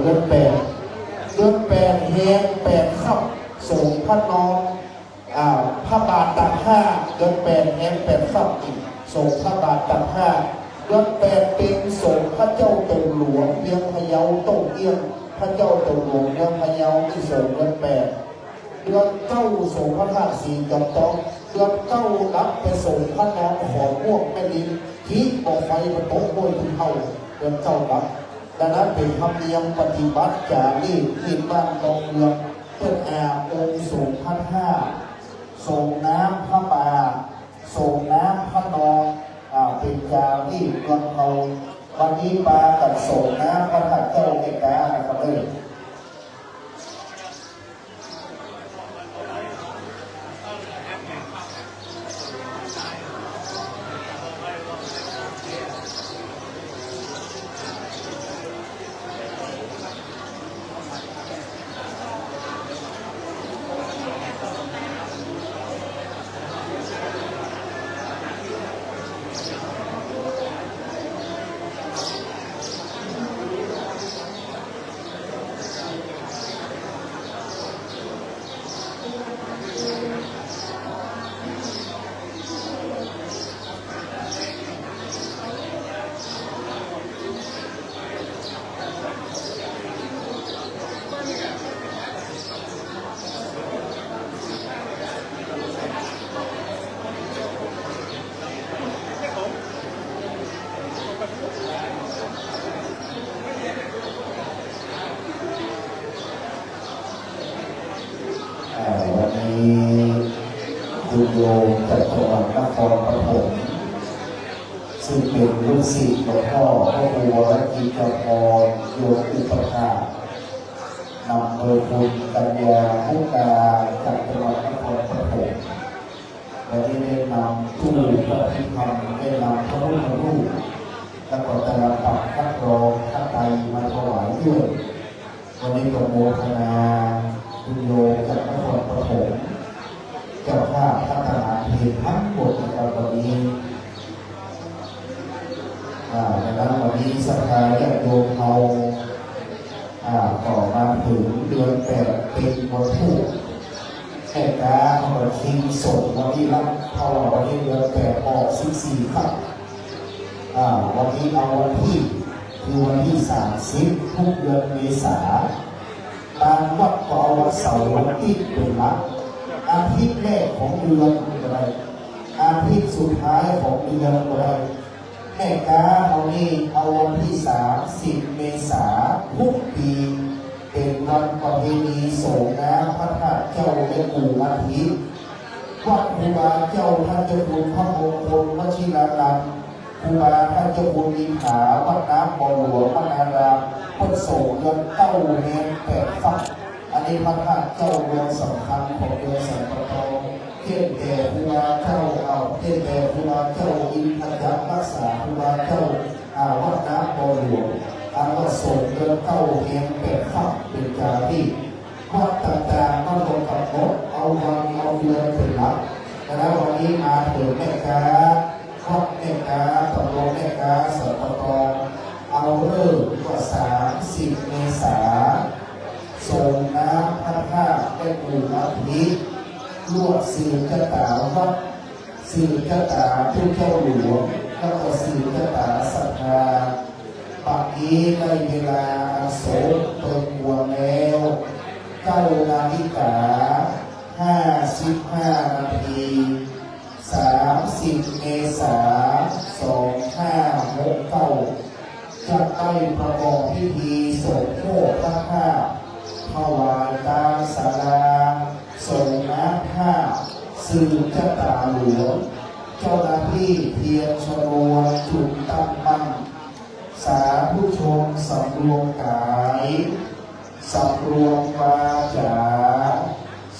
เดือนแปดแห่งแปดค่ำส่งพระน้องพระบาทตักห้าเดือนแปดแห่งแปดค่ำอีกส่งพระบาทตักห้าเดือนแปดเป็นส่งพระเจ้าตนหลวงเวียงพะเยาต้งเอี้ยงพระเจ้าตนหลวงเวียงพะเยาที่ส่งเดือนแปดเดือนเก้าส่งพระธาตุสีจอมทองเดือนเก้ารับไปส่งพระน้องขอม่วงแม่ดินที่บอกไฟมันตกบนทุนเท่าเดือนเก้ารับดังนั้นเป็นธรรมเนียมปฏิบัติจารีตที่บ้านตองเมืองเพื่อองค์ส่งพระธาตุส่งน้ำพระบาส่งน้ำพระนองเป็นจารีตเมืองเราวันนี้ปากับส่งน้ำพระธาตุเจ้าเอกานะครับเลยวันนี้คุณโยมจากจังหวัดนครปฐมซึ่งเป็นลูกศิษย์หลวงพ่อพระครูวรกิจพรโยมอุปถากนำโดยคุณกัญญาผู้การจากจังหวัดนครปฐมวันนี้ได้นำตู้พระพิธรรมได้นำพระพุทธรูปและก็ตลปักคัดกรองคัดไตมาถวายด้วยวันนี้ประโมทนาคุณโยมจากนครปฐมเจ้าภาพพัฒนาเพลงทั้งหมดในวันนี้ดังนั้นวันนี้สัปดาห์ญาติโยมเราต่อมาถึงเดือนแปดเป็นวันพุธแค่กาเอาไปทิ้งส่งวันที่รับเท่าวันที่เดือนแปดออก14ครับวันนี้เอาวันที่คือวันที่30ทุกเดือนเมษาตามวัดก็เอาวันเสาร์วันที่เป็นหลักอาทิตย์แรกของเดือนอะไรอาทิตย์สุดท้ายของเดือนอะไรแม่กาเอานี่เอาวันที่30 เมษายนทุกปีเป็นวันประเพณีส่งน้ำพระธาตุเจ้าแม่กู่อาทิตย์วัดครูบาเจ้าท่านเจ้าคุณพระมงคลวชิราลัยครูบาท่านเจ้าคุณอินทาวัดน้ำบ่อหลวงวัดนารามพ้นโศกเดือนเต้าแห่งแปดฝักอันนี้พระธาตุเจ้าเมืองสำคัญของเมืองสันปะตองเทียนแต่ครูบาเจ้าเทียนแต่ครูบาเจ้าอินทยักษ์รักษาครูบาเจ้าวัดน้ำบ่อหลวงวัดโศกเดือนเต้าแห่งแปดฝักเป็นจารีตวัดต่างๆก็ลงกับรถเอาวันเอาเดือนเป็นหลักแล้ววันนี้มาถึงแม่กาวัดแม่กาตำบลแม่กาสันปะตองเอาเริ่มว่า30 เมษายนส่งน้ำพระธาตุแม่กู่อาทิตย์ลวดสื่อจตาวัดสื่อจตาผู้เจ้าหลวงแล้วก็สื่อจตาศรัทธาปัจจุบันในเวลาโสมเปิดหัวแล้ว9 นาฬิกา 55 นาที30 เมษายน 2569จะได้ประกอบพิธีสมโภชพระธาตุถวายตามศาลาส่งน้ำผ้าสื่อจตาหลวงเจ้าหน้าที่เทียนชนวนจุดตั้งมั่นสาธุชนสำรวมกายสำรวมวาจา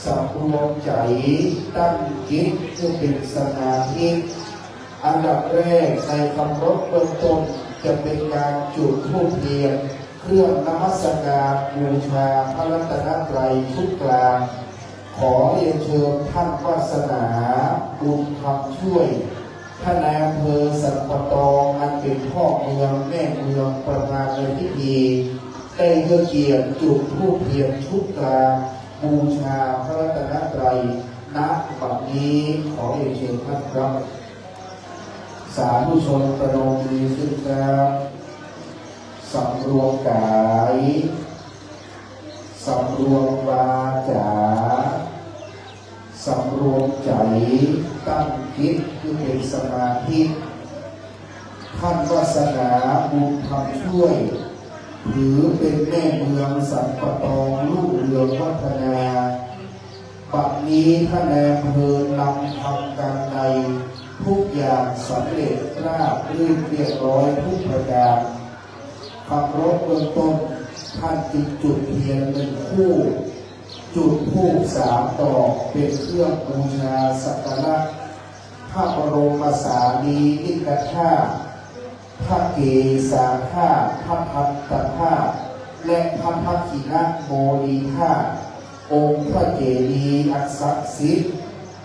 สำรวมใจตั้งจิตจะเป็นสมาธิอันดับแรกในคำรบเบื้องต้นจะเป็นการจุดธูปเทียนเครื่องนมัสการบูชาพระรัตนตรัยชุดกลางขอเรียนเชิญท่านวาสนาบุญคำช่วยท่านนายอำเภอสันปะตองอันเป็นพ่อเมืองแม่เมืองประธานในพิธี ได้เพื่อเกียรติจุดธูปเทียนชุดกลางบูชาพระรัตนตรัยณบัดนี้ขอเรียนเชิญท่านครับสาธุชนประนมมือขึ้นครับสำรวมกายสำรวมวาจาสำรวมใจตั้งจิตคือเป็นสมาธิท่านวาสนาบุญธรรมช่วยถือเป็นแม่เมืองสันปะตองลูกเรืองวัฒนาบัดนี้ท่านแอมเภอนำทำการใดทุกอย่างสำเร็จราบรื่นเรียบร้อยทุกประการขับรถเบื้องต้นท่านจึงจุดเทียนหนึ่งคู่จุดธูป3 ดอกเป็นเครื่องบูชาสักการะพระบรมสารีริกธาตุพระเกศาธาตุพระพัตตธาตุและพระพักขินโมลีธาตุองค์พระเจดีย์อันศักดิ์สิทธิ์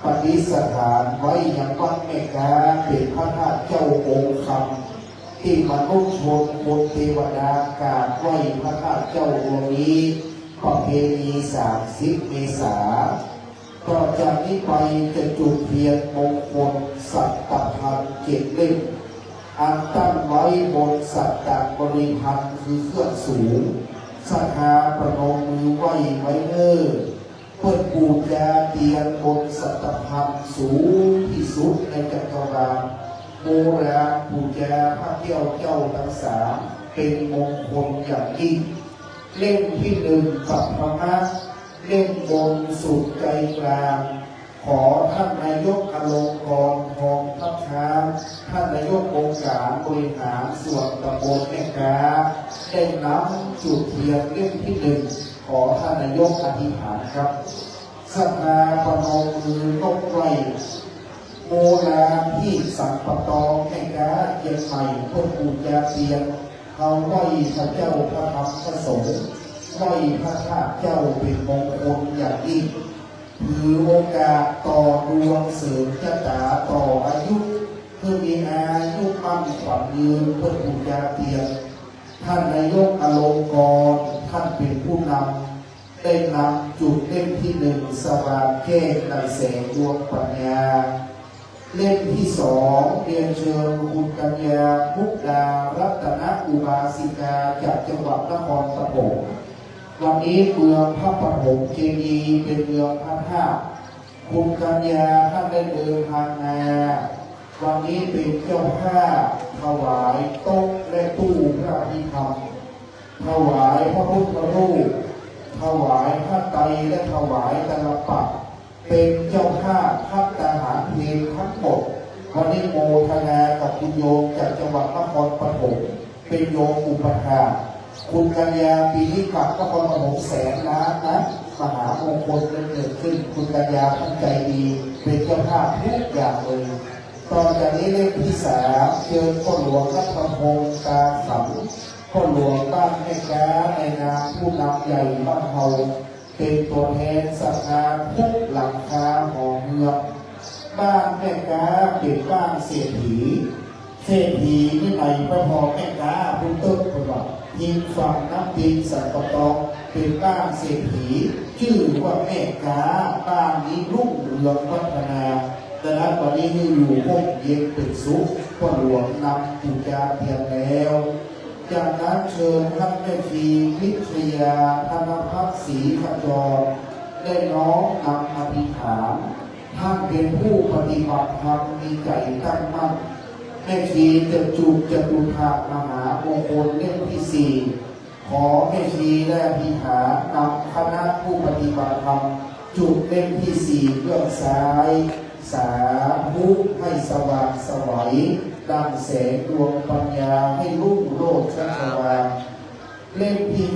ปฏิสถานไว้ยังวัดแม่กาเป็นพระธาตุเจ้าองค์คำที่มนุษย์ชนคนเทวดากราบไหว้พระธาตุเจ้าองค์นี้ประเพณี30 เมษายนต่อจากนี้ไปจะจุดเทียนมงคลสัตตพันธ์7 เล่มอันตั้งไว้บนสัตตบริพันธ์คือเครื่องสูงศรัทธาประนมมือไหว้ไว้เนิ่นเพื่อปูชาเทียนบนสัตตพันธ์สูงที่สุดในจักรวาลโบราณปูชาพระเจ้าเจ้าทั้ง3เป็นมงคลอย่างยิ่งเล่มที่1กับธรรมะเล่มบนสุดใจกลางขอท่านนายกอลงกรณ์ทองทัพช้างท่านนายกองค์การบริหารส่วนตำบลแม่กาได้นำจุดเทียนเล่มที่1ขอท่านนายกอธิษฐานครับศรัทธาประนมมือยกไหวโบราณที่สันปะตองแม่กาเชียงใหม่เพื่อปูชาเทียนเอาไหว้พระเจ้าพระธรรมพระสงฆ์ไหว้พระธาตุเจ้าเป็นมงคลอย่างยิ่งถือโอกาสต่อดวงเสริมชะตาต่ออายุเพื่อมีอายุมั่นขวัญยืนเพื่อบูชาเทียนท่านนายกอลงกรณ์ท่านเป็นผู้นำได้นำจุดเล่มที่1สว่างแก้ในแสงดวงปัญญาเล่มที่2เรียนเชิญคุณกัญญามุกดารัตนอุบาสิกาจากจังหวัดนครปฐมวันนี้เมืองพระปฐมเจดีย์เป็นเมืองพระธาตุคุณกัญญาท่านได้เดินทางมาวันนี้เป็นเจ้าภาพถวายโต๊ะและตู้พระอภิธรรมถวายพระพุทธรูปถวายพระไตรและถวายตลับปักเป็นเจ้าภาพพัฒนาหารเพลงทั้งหมดวันนี้โมทนากับคุณโยมจากจังหวัดนครปฐมเป็นโยมอุปถาคุณกัญญาปีนี้กลับนครปฐม100,000,000นะมหามงคลเกิดขึ้นคุณกัญญาท่านใจดีเป็นเจ้าภาพทุกอย่างเลยตอนจากนี้เล่มที่3เชิญพ่อหลวงรัตพงศ์กาขำพ่อหลวงบ้านแม่กาในนามผู้นำใหญ่บ้านเฮาเป็นตัวแทนศรัทธาทุกหลังคาหอเมืองบ้านแม่กาเป็นบ้านเศรษฐีนี่ในพระพรแม่กาพุทธประวัติยิงฝั่งน้ำปิงสันปะตองเป็นบ้านเศรษฐีชื่อว่าแม่กาบ้านนี้รุ่งเรืองพัฒนาแต่ละวันนี้อยู่ห้องเย็นเป็นสุขพ่อหลวงนำปูชาเทียนแล้วจากนั้นเชิญท่านแม่ชีพิชยาธนภักดิ์ศรีขจรได้น้อมนำอธิษฐานท่านเป็นผู้ปฏิบัติธรรมมีใจตั้งมั่นแม่ชีจะจุจตุถามหามงคลเล่มที่4ขอแม่ชีและอธิษฐานนำคณะผู้ปฏิบัติธรรมจุดเล่มที่4เบื้องซ้ายสาธุให้สว่างสวัยดังแสงดวงปัญญาให้รุ่งโรจน์ชัชวาลเล่มที่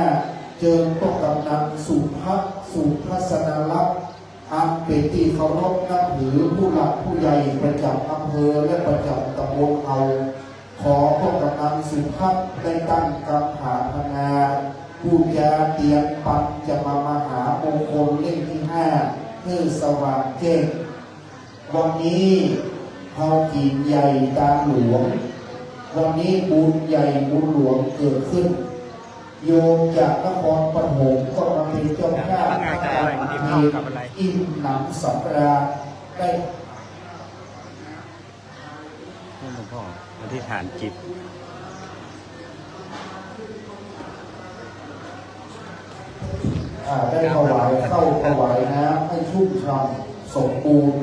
5เจิญพวกกำนันสุภักสุทัศนลักษณ์อันเป็นที่เคารพนับถือผู้หลักผู้ใหญ่ประจำอำเภอและประจำตำบลเอาขอพวกกำนันสุภักได้ตั้งกรรมฐานพนาผู้ยาเตียนปัญจะมหามงคลเล่มที่5เพื่อสว่างแจ้งวันนี้เขากินใหญ่ตาหลวงวันนี้บุญใหญ่บุญหลวงเกิดขึ้น โยมจากนครปฐมก็มาเป็นเจ้าภาพอิ่มหนำสำราญได้หลวงพ่ออธิษฐานจิตได้ถวายเข้าถวายน้ำให้ชุ่มฉ่ำสมบูรณ์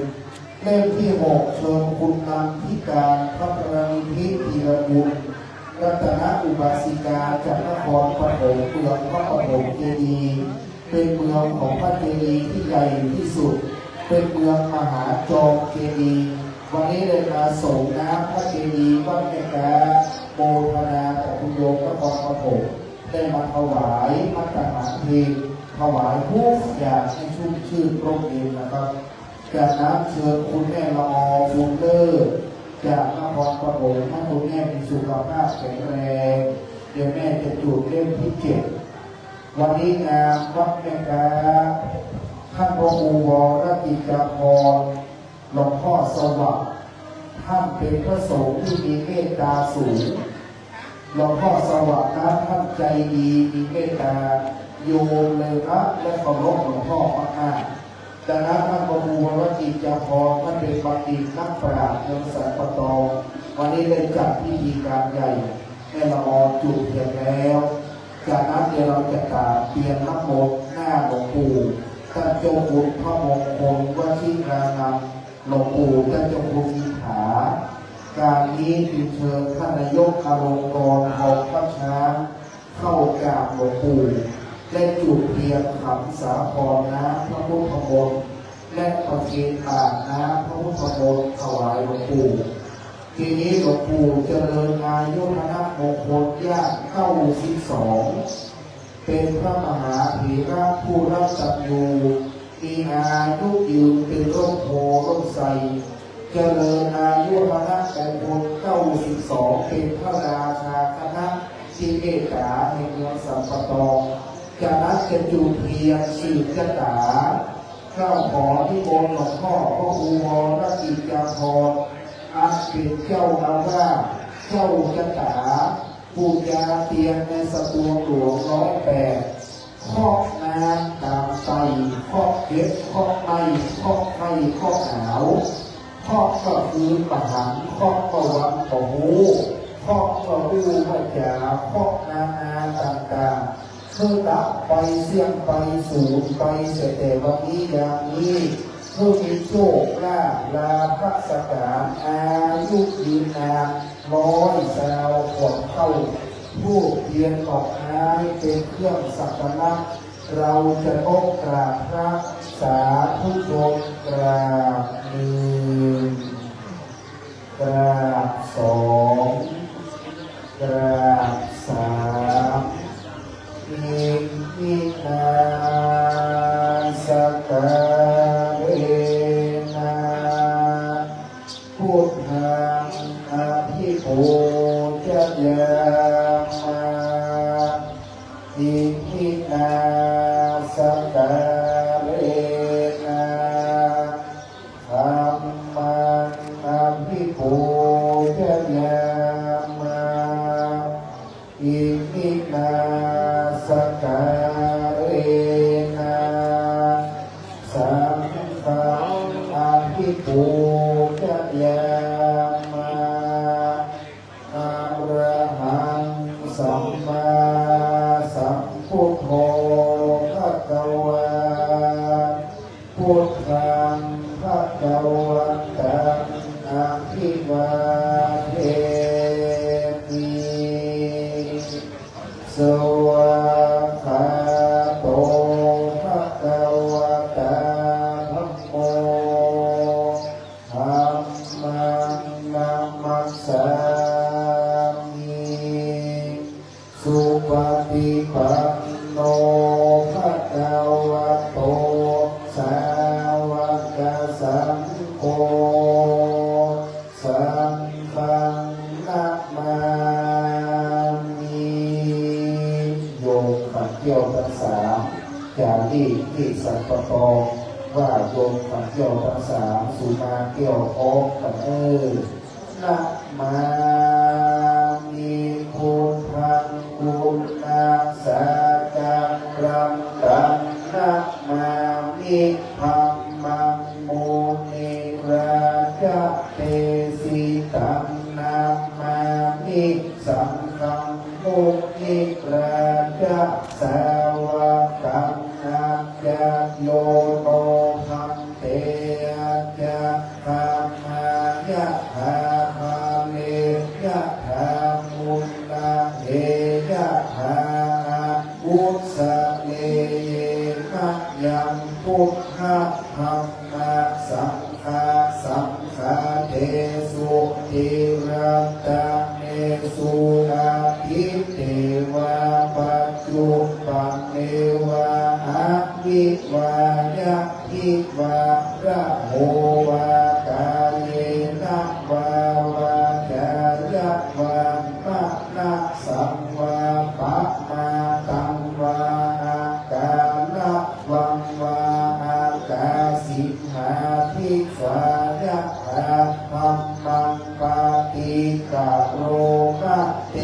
เล่มที่6เชิญคุณนำพิการพระประนิธิธีรบุญรัตนอุบาสิกาจากนครปฐมเมืองพระปฐมเจดีย์เป็นเมืองของพระเจดีย์ที่ใหญ่ที่สุดเป็นเมืองมหาจอมเจดีย์วันนี้เลยมาส่งน้ำพระเจดีย์วัดแม่กาโมทนาของคุณโยมนครปฐมได้มาถวายมัตตหารเพลงถวายทุกอย่างให้ชุ่มชื่นร่มเย็นนะครับจากนั้นเชิญคุณแม่ละออบุญเลิศจากนครปฐมให้คุณแม่มีสุขภาพแข็งแรงเดี๋ยวแม่จะจุดเล่มที่7วันนี้งานวัดแม่กาท่านพระครูวรกิจพรหลวงพ่อสวัสดิ์ท่านเป็นพระสงฆ์ที่มีเมตตาสูงหลวงพ่อสวัสดิ์นั้นท่านใจดีมีเมตตาโยมเลยรักและเคารพหลวงพ่อมากๆดังนั้นท่านพระครูวรกิจพรท่านเป็นบัณฑิตนักปราชญ์เมืองสันปะตองวันนี้ได้จัดพิธีการใหญ่ให้ละอองจุดเทียนแล้วจากนั้นเดี๋ยวเราจะกราบเปลี่ยนน้ำมนต์หน้าหลวงปู่ท่านเจ้าคุณพระมงคลวชิรานันท์หลวงปู่ท่านเจ้าคุณอิฐาการนี้จึงเชิญท่านนายกอลงกรณ์ทองพระช้างเข้ากราบหลวงปู่และจุดเทียนขันสาครน้ำพระพุทธมนต์และประเคนปากน้ำพระพุทธมนต์ถวายหลวงปู่ทีนี้หลวงปู่เจริญอายุพนะมงคลย่างเข้า12เป็นพระมหาเถระผู้รับสัตยูมีอายุยืนเป็นร่มโพร่มไทรเจริญอายุพนะมงคล92เป็นพระราชาคณะที่เมตตาในเมืองสัมปตองจากนั้นจะจูเพียงสืบชะตาข้าขอที่บนหลวงพ่อพระครูวรกิจพรอาเป็นเจ้าอาวาสเจ้าชะตาปูญาเตียงในสตวงหลวง108ครอบนางตามไตครอบเก็บครอบไม้ครอบไม้ครอบหนาวครอบก็คือปะหันครอบก็วันก็หูครอบก็ดูพระจ่าครอบนานาต่างๆเพื่อดับไปเสี่ยงไปสูญไปเสแต่วันนี้อย่างนี้เพื่อมีโชคลาภสการอายุยืนนาน100 สาวขวบเข้าผู้เพียรออกไม้เป็นเครื่องสักการะเราจะต้องกราบพระสาธุชนกราบ1กราบ2กราบ3อินาสการะนาพุทธังอภิปูชยามาอิมินาสการะนาธัมมังอภิปูชยามาอิมินาสการะนาสังฆังอภิปูชยามาอะระหังสัมมาสัมพุทโธภะคะวาพุทธังภะคะวันตังอะภิวาเทมิสวากขาโตภะคะวะตาธัมโมธัมมังนัมมัสสามิสุปฏิปันโนภะคะวะโตสาวกสังโฆสังฆังนะมามิโยมขันเกี่ยวทั้ง3จากที่สันปะตองว่าโยมขันเกี่ยวทั้ง3สุมาเกี่ยวออกกันนะมามิพุทธังคุณาสา สิตังนามามิสังฆังมุนิราชสาวกังนาจโยโตภันเตจะธรรมายะหาภาเลยะธามุลลาเอยะหาอุสะเลเยมะยังพุทธะธัมมาสังฆาสังฆาเทสุทิรัตตะเนสุนาทิเทวาปัจจุปันเนวะอะวิวายะทิวาระโหวากาเยนะวาวาจายะวามะนะสังวาปะมาตังวาอากานะวังวาอากาสิหาภิกขายะหาธัมมังปาติกะโรมะเต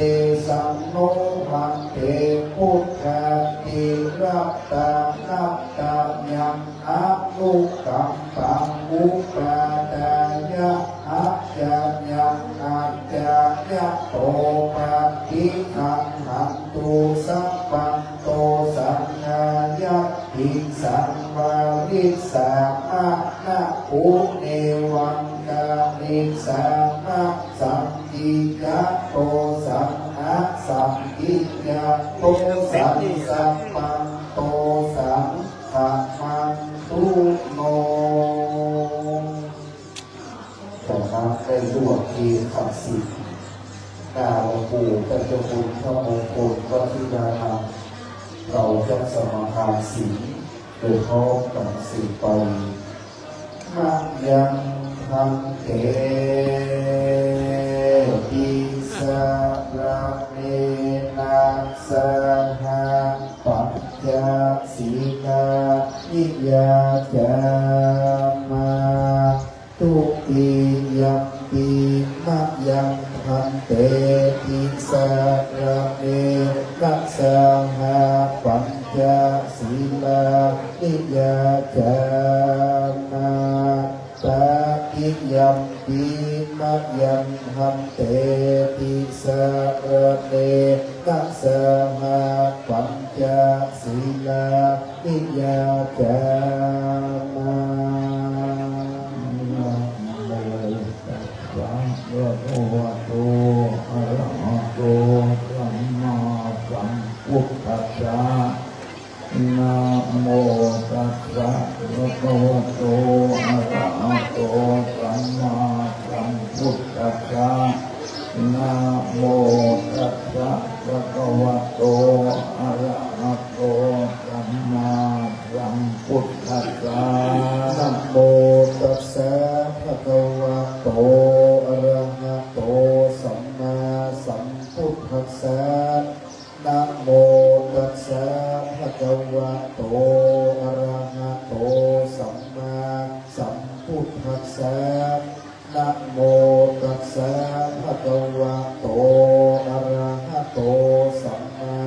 สัมโนมังเตพุทธาติรัตตานัตตายังอะนุกัมปังอุปาทายะอะจายังอาจายะโตปะติหังหันตุสัพพันโตสังฆายะติสัมวาริสาอะนะอุเนวังกาลิสามะสัมติยะโตสัมอะสัมติยะโตสัมสัมปันโตสัมสัมมันตุโนแต่มาได้รวบที่ศักดิ์สิทธิ์ดาวปู่ปัจจุบันพระมงคลพระธิดาธรรมเราจะสมาทานศีลโดยพร้อมกันสืบไปมัจยังทันเตปิสะระเมนะสหะปัญจสีกานิยาจามาทุติยัมปิมัจยังทันเตปิสะระเมนะสหะปัญจสีลานิยาจามาตาทิยัมปิมัจยังทันเตปิสะระเมนะสหะปัญจสีลานิยาจามาโอวะโตอะระหะโตสัมมาสัมพุทธัสสะนะโมตัสสะภะคะวะโตอะระหะโตสัมมาสัมพุทธัสสะนะโมตัสสะภะคะวะโตอะระหะโตสัมมาสัมพุทธัสสะนะโมตัสสะภะคะวะโตอะระหะโตสัมมาสัมพุทธัสสะนะโมตัสสะภะคะวะโตอะระหะโตสัมมาสัมพุทธัสสะนะโมตัสสะภะคะวะโตอะระหะโตสัมมา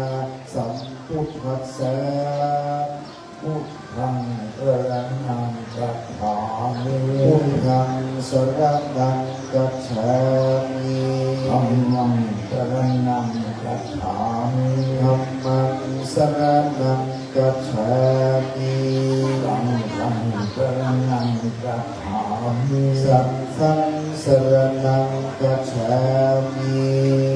สัมพุทธัสสะพุทธังสรณังกัจฉามิพุทธังสรณังกัจฉามิธัมมังสรณังกัจฉามิธัมมังสรณังกัจฉามิสังฆังสรณังกัจฉามิสังฆังสรณังกัจฉามิ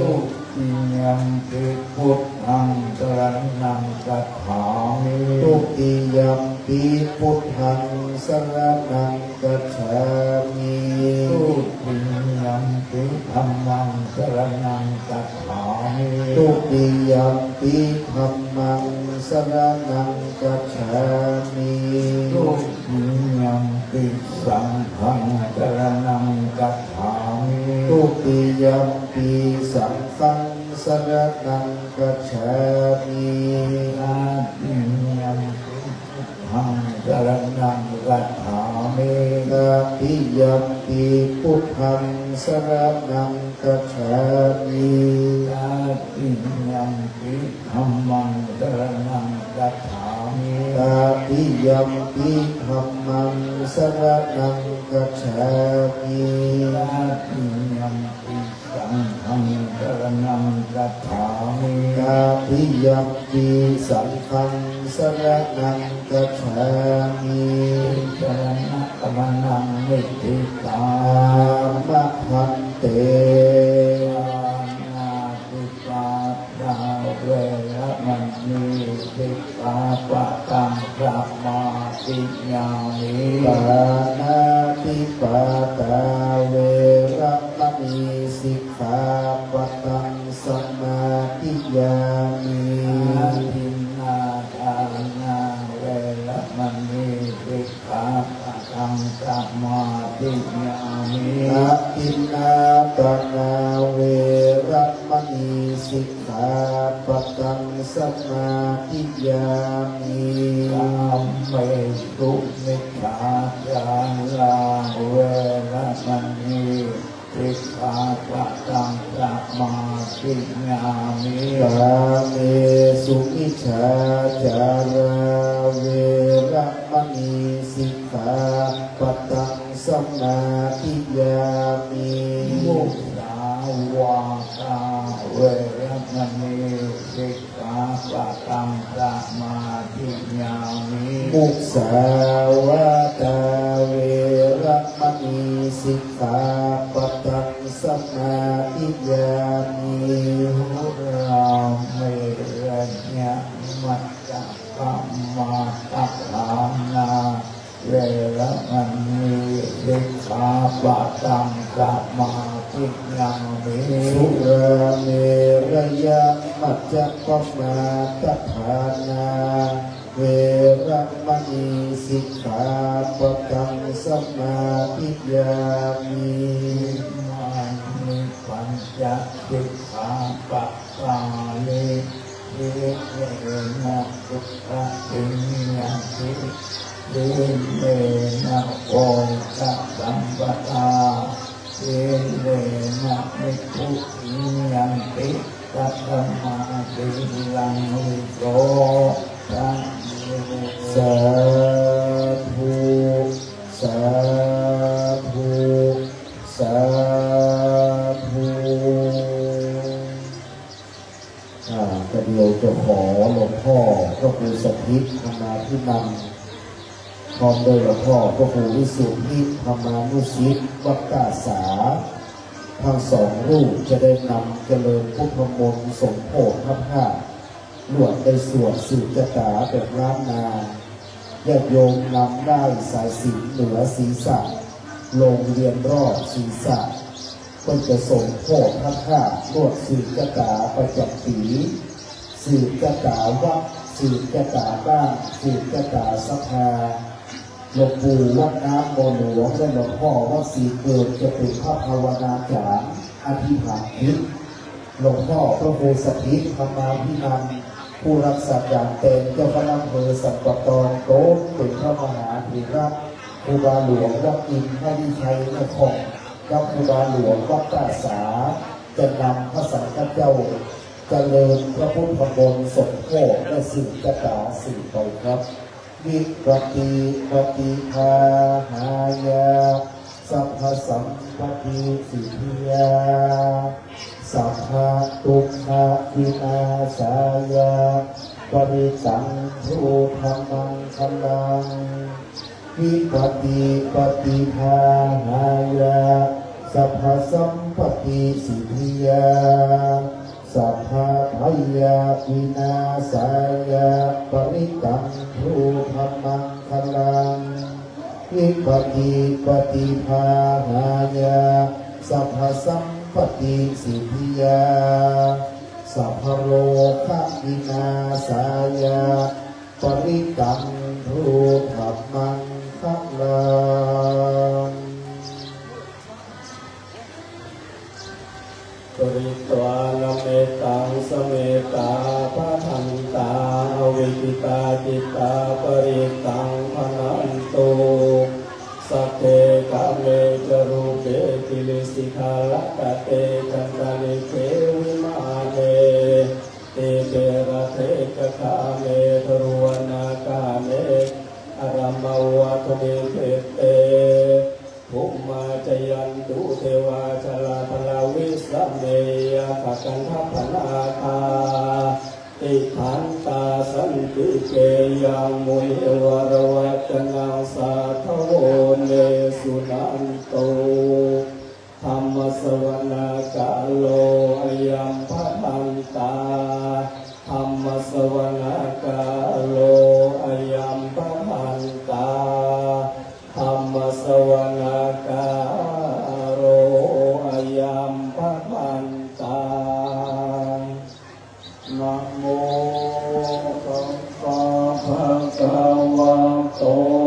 ทุติยัมปิพุทธังสรณังกัจฉามิทุติยัมปิพุทธังสรณังกัจฉามิทุติยัมปิธัมมังสรณังกัจฉามิทุติยัมปิธัมมังสรณังกัจฉามิทุติยัมปิสังฆังสรณังกัจฉามิทุติยัมปิสังฆังสรณังกัจฉามินาติยัมปิธังสรณังกัจฉามินาติยัมปิพุทธังสรณังกัจฉามินาติยัมปิธัมมังสรณังกัจฉามินาติ ปิยัมปิธัมมังสรณังกัจฉามิตติยัมปิสังฆังสรณังกัจฉามิตติยัมปิสังฆังสรณังกัจฉามิสรณะกมันังนิติตามะพันเตนาติปาดาเวระมณีติปาปะตังพระมาติญามิปานาติปาตาเวระมณีสิกขาปะตังสมาธิยามิทินนาทานาเวระมณีสิกขาปะตังสมาธิยามิอาทินนาตนาเวระมณีสิกขาปะตังสมาธิยามิธัมเมสุมิจฉาจาราเวระมณีสิกขาปะตังสมาธิยามิกาเมสุมิจฉาจาราเวระมณีสิกขาปะตังสมาธิยามิมุสาวาทาเวระมณีสิกขาปะตังสมาธิยามิมุสาวาทาเวระมณีสิกขาปะตังสมาธิยามิหุราเมระญะมัจจกัมมาตัฏฐานาเวระมณีสิกขาปะตังสมาธิยามิสุราเมระยะมัจจกัมมาตัฏฐานาเวระมณีสิกขาปะตังสมาธิยามิมานิปัญจสิกขาปะตาลิเยนะสุขะติยันติเยนะโอคะสัมปทาเยนะมิทุติยันติตัตมาติลังวิโสสาธุสาธุสาธุกระเดียวจะขอหลวงพ่อพระครูสถิตธรรมาภินันท์พร้อมโดยหลวงพ่อพระครูวิสุทธิธรรมานุสิทธิ์วัดกาสาทั้งสองรูปจะได้นำเจริญพุทธมนต์สมโภชพระธาตุลวดในสวดสืบจตาแบบล้านนาญาติโยมนำได้สายสิญจน์เหนือศีรษะลงเรียนรอบศีรษะก็จะส่งโภชพระธาตุลวดสืบจตาประจำปีสืบจตาวัดสืบจตาบ้านสืบจตาสภาหลวงปู่วัดน้ำบ่อหลวงและหลวงพ่อวัดศรีเกิดจะเป็นพระภาวนาจารย์อธิษฐานจิตหลวงพ่อพระครูสถิตธรรมาภินันท์ผู้รักษาการเป็นเจ้าคณะอำเภอสัมปตองโต๊ะเป็นพระมหาเถระครูบาหลวงวัดอินทร์ให้ชัยนครกับครูบาหลวงวัดกาสาจะนำพระสังฆเจ้าเจริญพระพุทธมนต์สมโภชและสืบจตาสืบไปครับวิปติปฏิภาหายาสัพพสัมปติสิทธิยาสัพพทุกขวินาศายาปริสังทุธรรมังคัลลังวิปติปฏิภาหายาสัพพสัมปติสิทธิยาสัพพะพยาวินาศายาปริตังทุธรรมังคัลลังวิปติปฏิภาหายาสัพพะสัมปติสิทธิยาสัพพะโลกวินาศายาปริตังทุธรรมังคัลลังปริตวานเมตังสเมตาปะทันตาวิกิตาจิตตาปริตังพนันโตสัพเพกะเมจรูปเปกิเลสิกาลกะเตจันตาลิเกวิมาเนเตเประเทกะคาเมทรวนากาเม สเนยขักันทัพนาคาติขันตาสันติเกยังมุยวรวัตนังสาทโวเนสุนันโตธรรมสวรกาโลอายัมภทันตาธรรมสวรกาโลอายัมภทันตาธรรมสวรกาโลอายัมภทันตานะโมตัสสะภะคะวะโต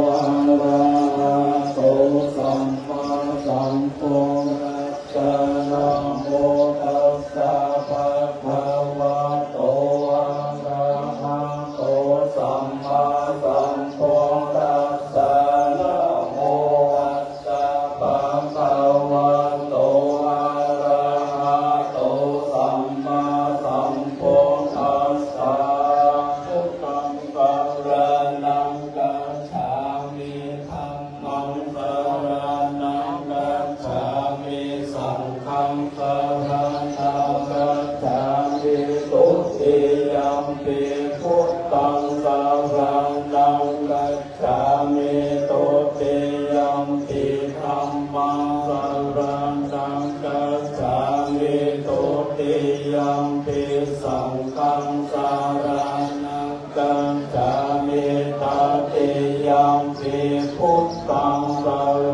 อะระหะโตสัมมาสัมพุทธัสสะนะโมตัสสะภะคะวะโตอะระหะโตสัมมาสัมพุทธัสสะนะโมตัสสะภะคะวะโตอะระหะโตสัมมาสัมพุทธัสสะพุทธังสรณังกัจฉามิธัมมังสรณังกัจฉามิสังฆังสรณังกัจฉามิตุติยัมปิพุทธังสรณังกัจฉามิตุติยัมปิธัมมังสรณังกัจฉามิตุติยัมปิสังฆังสรณังกัจฉามิตติยัมปิพุทธังส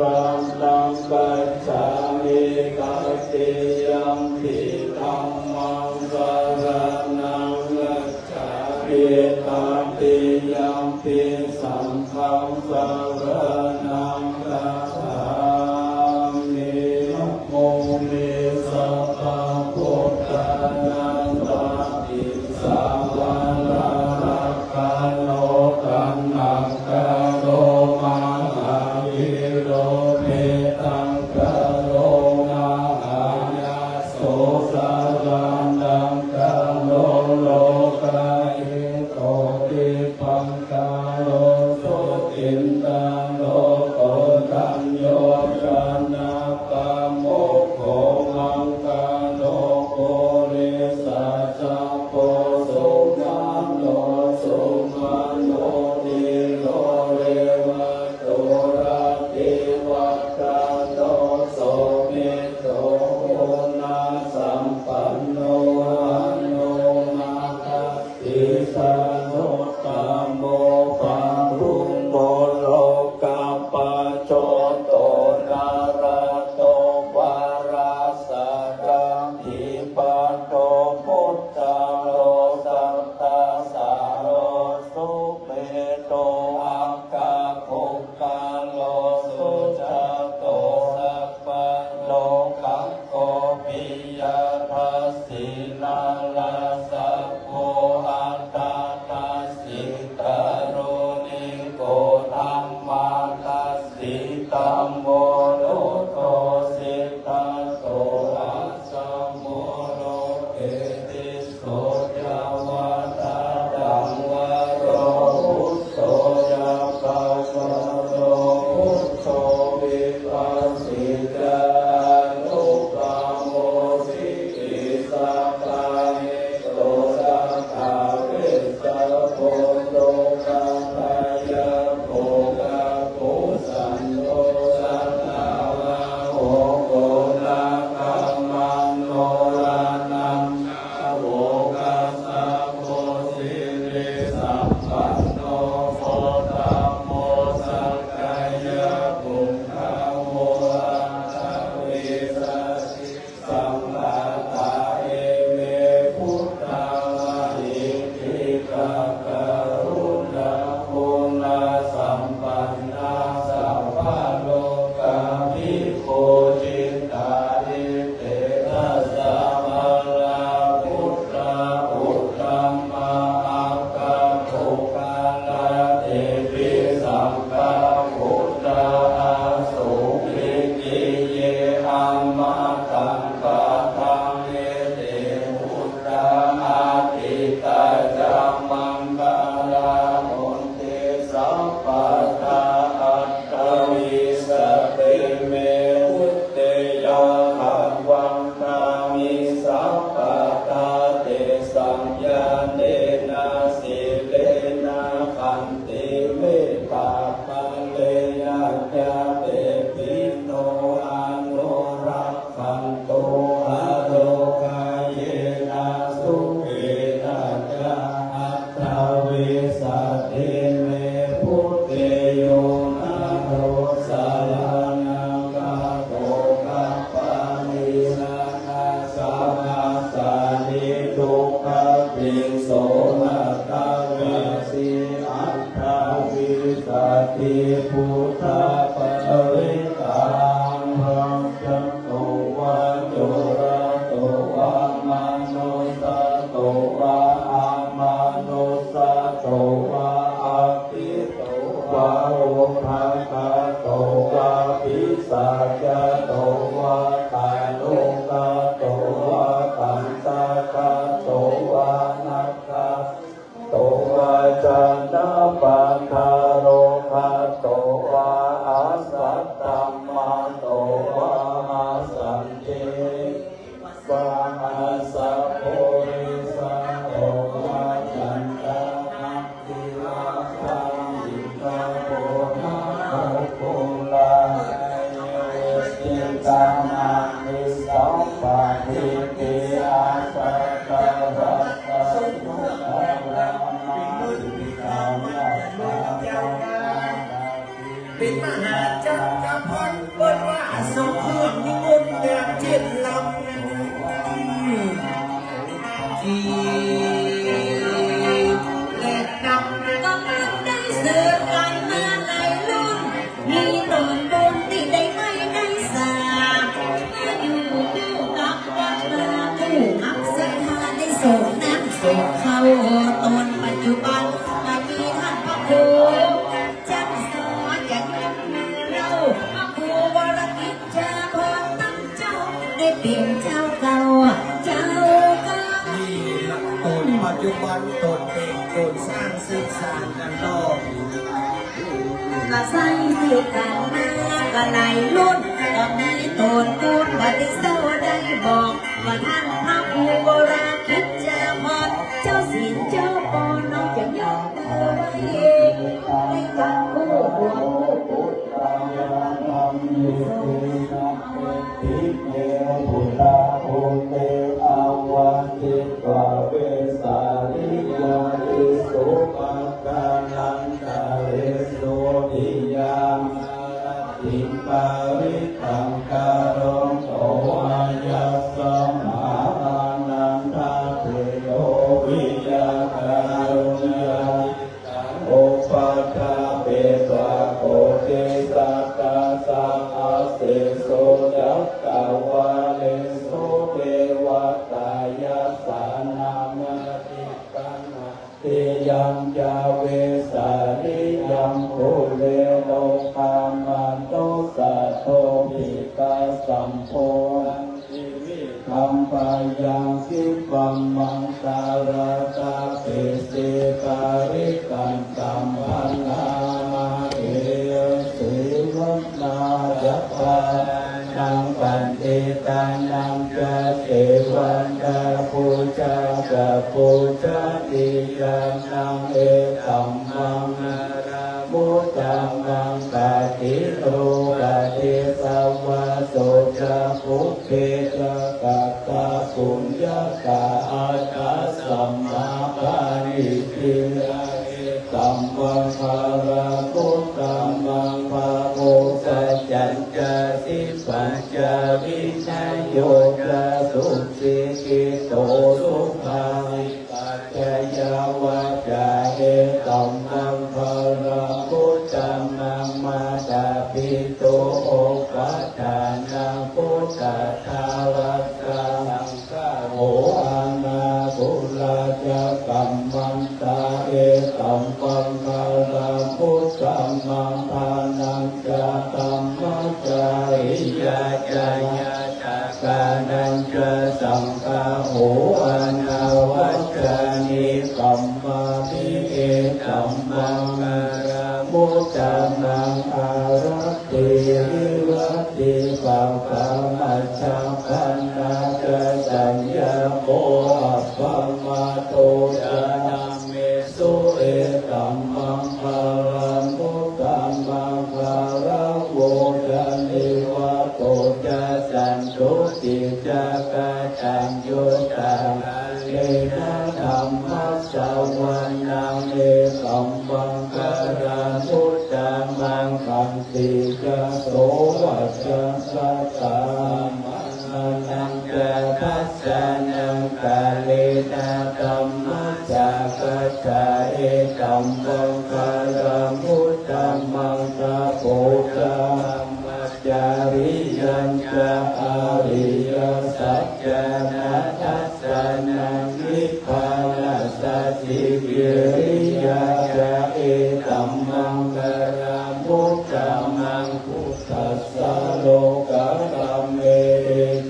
รณังกัจฉามิตติยัมปิธัมมังสรณังกัจฉามิตติยัมปิสังฆังสรณังกัจฉามินะโมเมสัพพะพุทธานันตาติสาวาระรักขาโนกันนังกะโรมาหาวิโรเมตังกะโรนาหายาโสสารันดังกะโลโลกาอิโตติปังกะโลโสตินตังโลโกตัญโยชนะปะโมกโขมังกะโลโกเรสะจัปโปสุมาโนสุมาโนติโลเรวะโตระติวัตตะโตโสมิโตนาสัมปันโนอนุมาตติสานุตตะ สาสัพโพริสังโฆวาจันตานังทิราคังอิกาโพนะโมปุลาสิตานังนิสัมปะทิติอาสัตตะรัตตะสุขะรามาติกามะปะเป็นมหาจักรพรรดิบนว่าทรงเครื่องนิมนต์เดือนเจ็ดลำที่เล็กดำก็มันได้เสือกันมาหลายรุ่นมีตอนบนที่ได้ไม่ได้สาอยู่คู่กับวัดนาผู้อักษราได้ส่งน้ำส่งเข้าตอนปัจจุบันมามีท่านพระครูจันสอนอย่างเราพระครูวรกิจชาพรตั้งเจ้าได้เปลี่ยนเจ้าเก่าเจ้าเก่านี่หลักตนปัจจุบันตนเป็นตนสร้างสืบสานกันต่อก็ใส่สืบกันมาก็หลายรุ่นก็มีตนกูลบัดนี้เศร้าได้บอกว่าท่านพระครูวรกิจชาพรเจ้าศีลเจ้าปอน้องจะยอมเธอไว้เองในการคู่หัว พุทธังธรรมินะทิเยพุทธาภูเตอาวันติกวาเวสาลิยาติสุปกานังกาเลโสติยามติปาริตังการงโตอายัสสมานันทาเทโยวิยาการุญญาโอปัฏฐาเปตวะโกเตสัตตาสังอาเสโสยักขาวาเลโสเทวตายาสานามติปันติยังจาเวสาริยังโคเลโลกามันโตสัตโตปิตาสัมโพธิวิคัมปายังสิปัมมังสาราตาเปเสการิกันตัมพันนามาเอสิวัตนาจัปปานังปันติตานังจะเทวันดาปูชาจะปูชาติยานังเอตัมมังนารามุตตังมังกาติโรกาติสาวาโสจะปุเพจะกัตตาปุญญาตาอัตตาสัมมาปานิทิราสัมมังคาราพุทธังมังภาโมสัจจัญจสิปัญจวิชัยโยจะสุสิกิโตสุขังปัจจยาวาจาเอตัมมังคาราพุทธังมังมาตาปิโตโอปัฏฐานังพุทธทารัสสังฆโออานาปุราจะกัมมันตาเอตัมปังคาราพุทธังมังทานังจะตัมมัจจาริยาจายาตากานังจะสังฆโออานาวัจจานิกัมมาภิเอตัมมังคาราพุทธังมังอารัตติวิรัตติปังกามัจจคันนาจะสัญญาโมอัปปมาโตจะนังเมสุเอตัมมังคารามุตตังมังคาราโวจะนิวะโตจะสันตุติจะกะจัญโยตังเลนะธรรมัสสวานังเอตัมมังคารามุตตังมังคันติจะโสวัจจะสัตตามังนังจะทัสสะนังกาเลนะธัมมัสสะกัจจาเอตัมมังคารามุตตังมังคาโพธัมมัจจาริยัญจะอาริยสัจจนะทัสสะนังนิพพานัสสติกิริยาจะเอตัมมังคารามุตตังมังพุทธัสสะโลกะธัมเม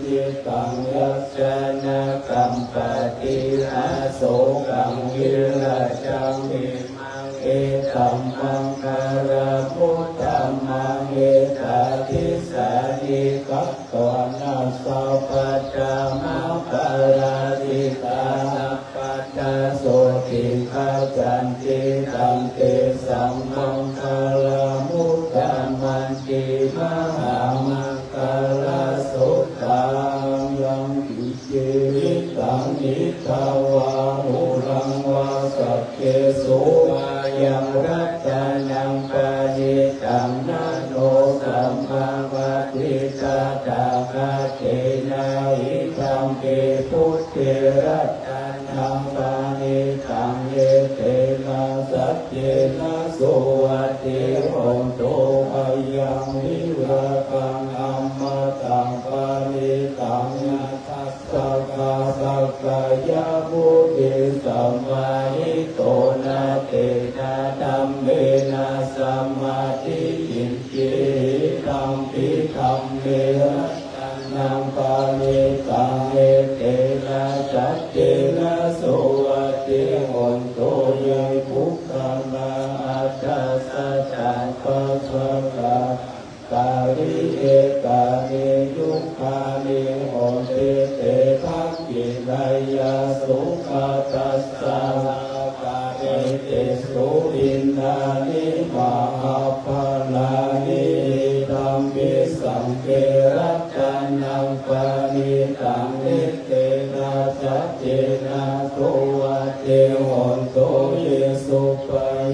จิตังยัสสะนะกัมปติอาโสกังวิราชังเอมังเอตัมมังคาราพุทธัมมังเอตาทิสานิกัปปะนาสัพพะจามา การาติตานัปปัตตโสติฆาจันติตังเตสัมมังคาลามุตตะมันติมหามังคาลาสุตังยังกิเจตังนิทาวาหุรังวาสัพเพสุมายังรัตนังปานิตังนาโนสัมมาวัติตาตาคาเทนาอิธัมเปพุทธรัตนังปานิตังเยเตนะสัจเจนะโสวัติโหตุภยังวิราคังอัมมตังปานิตังนาทัสสะกาสักกายะบุติสัมมาหิโตนะเตนะธัมเมนะสัมมาทิฏฐิจิตังปิธัมเมนะนังปานิตังเอเตนะสัจเจนะโสวัติโหตุยังพุทธังนาอัตตาสัจจังปัสสะกะกาลิเอกานิยุคานิโหติเตทักขินายาสุขาตัสสะกาเอเตสุอินนานิมหาภาลานิธัมมิสังเกรัตนังปานิตังนิเตนะสัจเจนะโสวัติโหตุเยสุป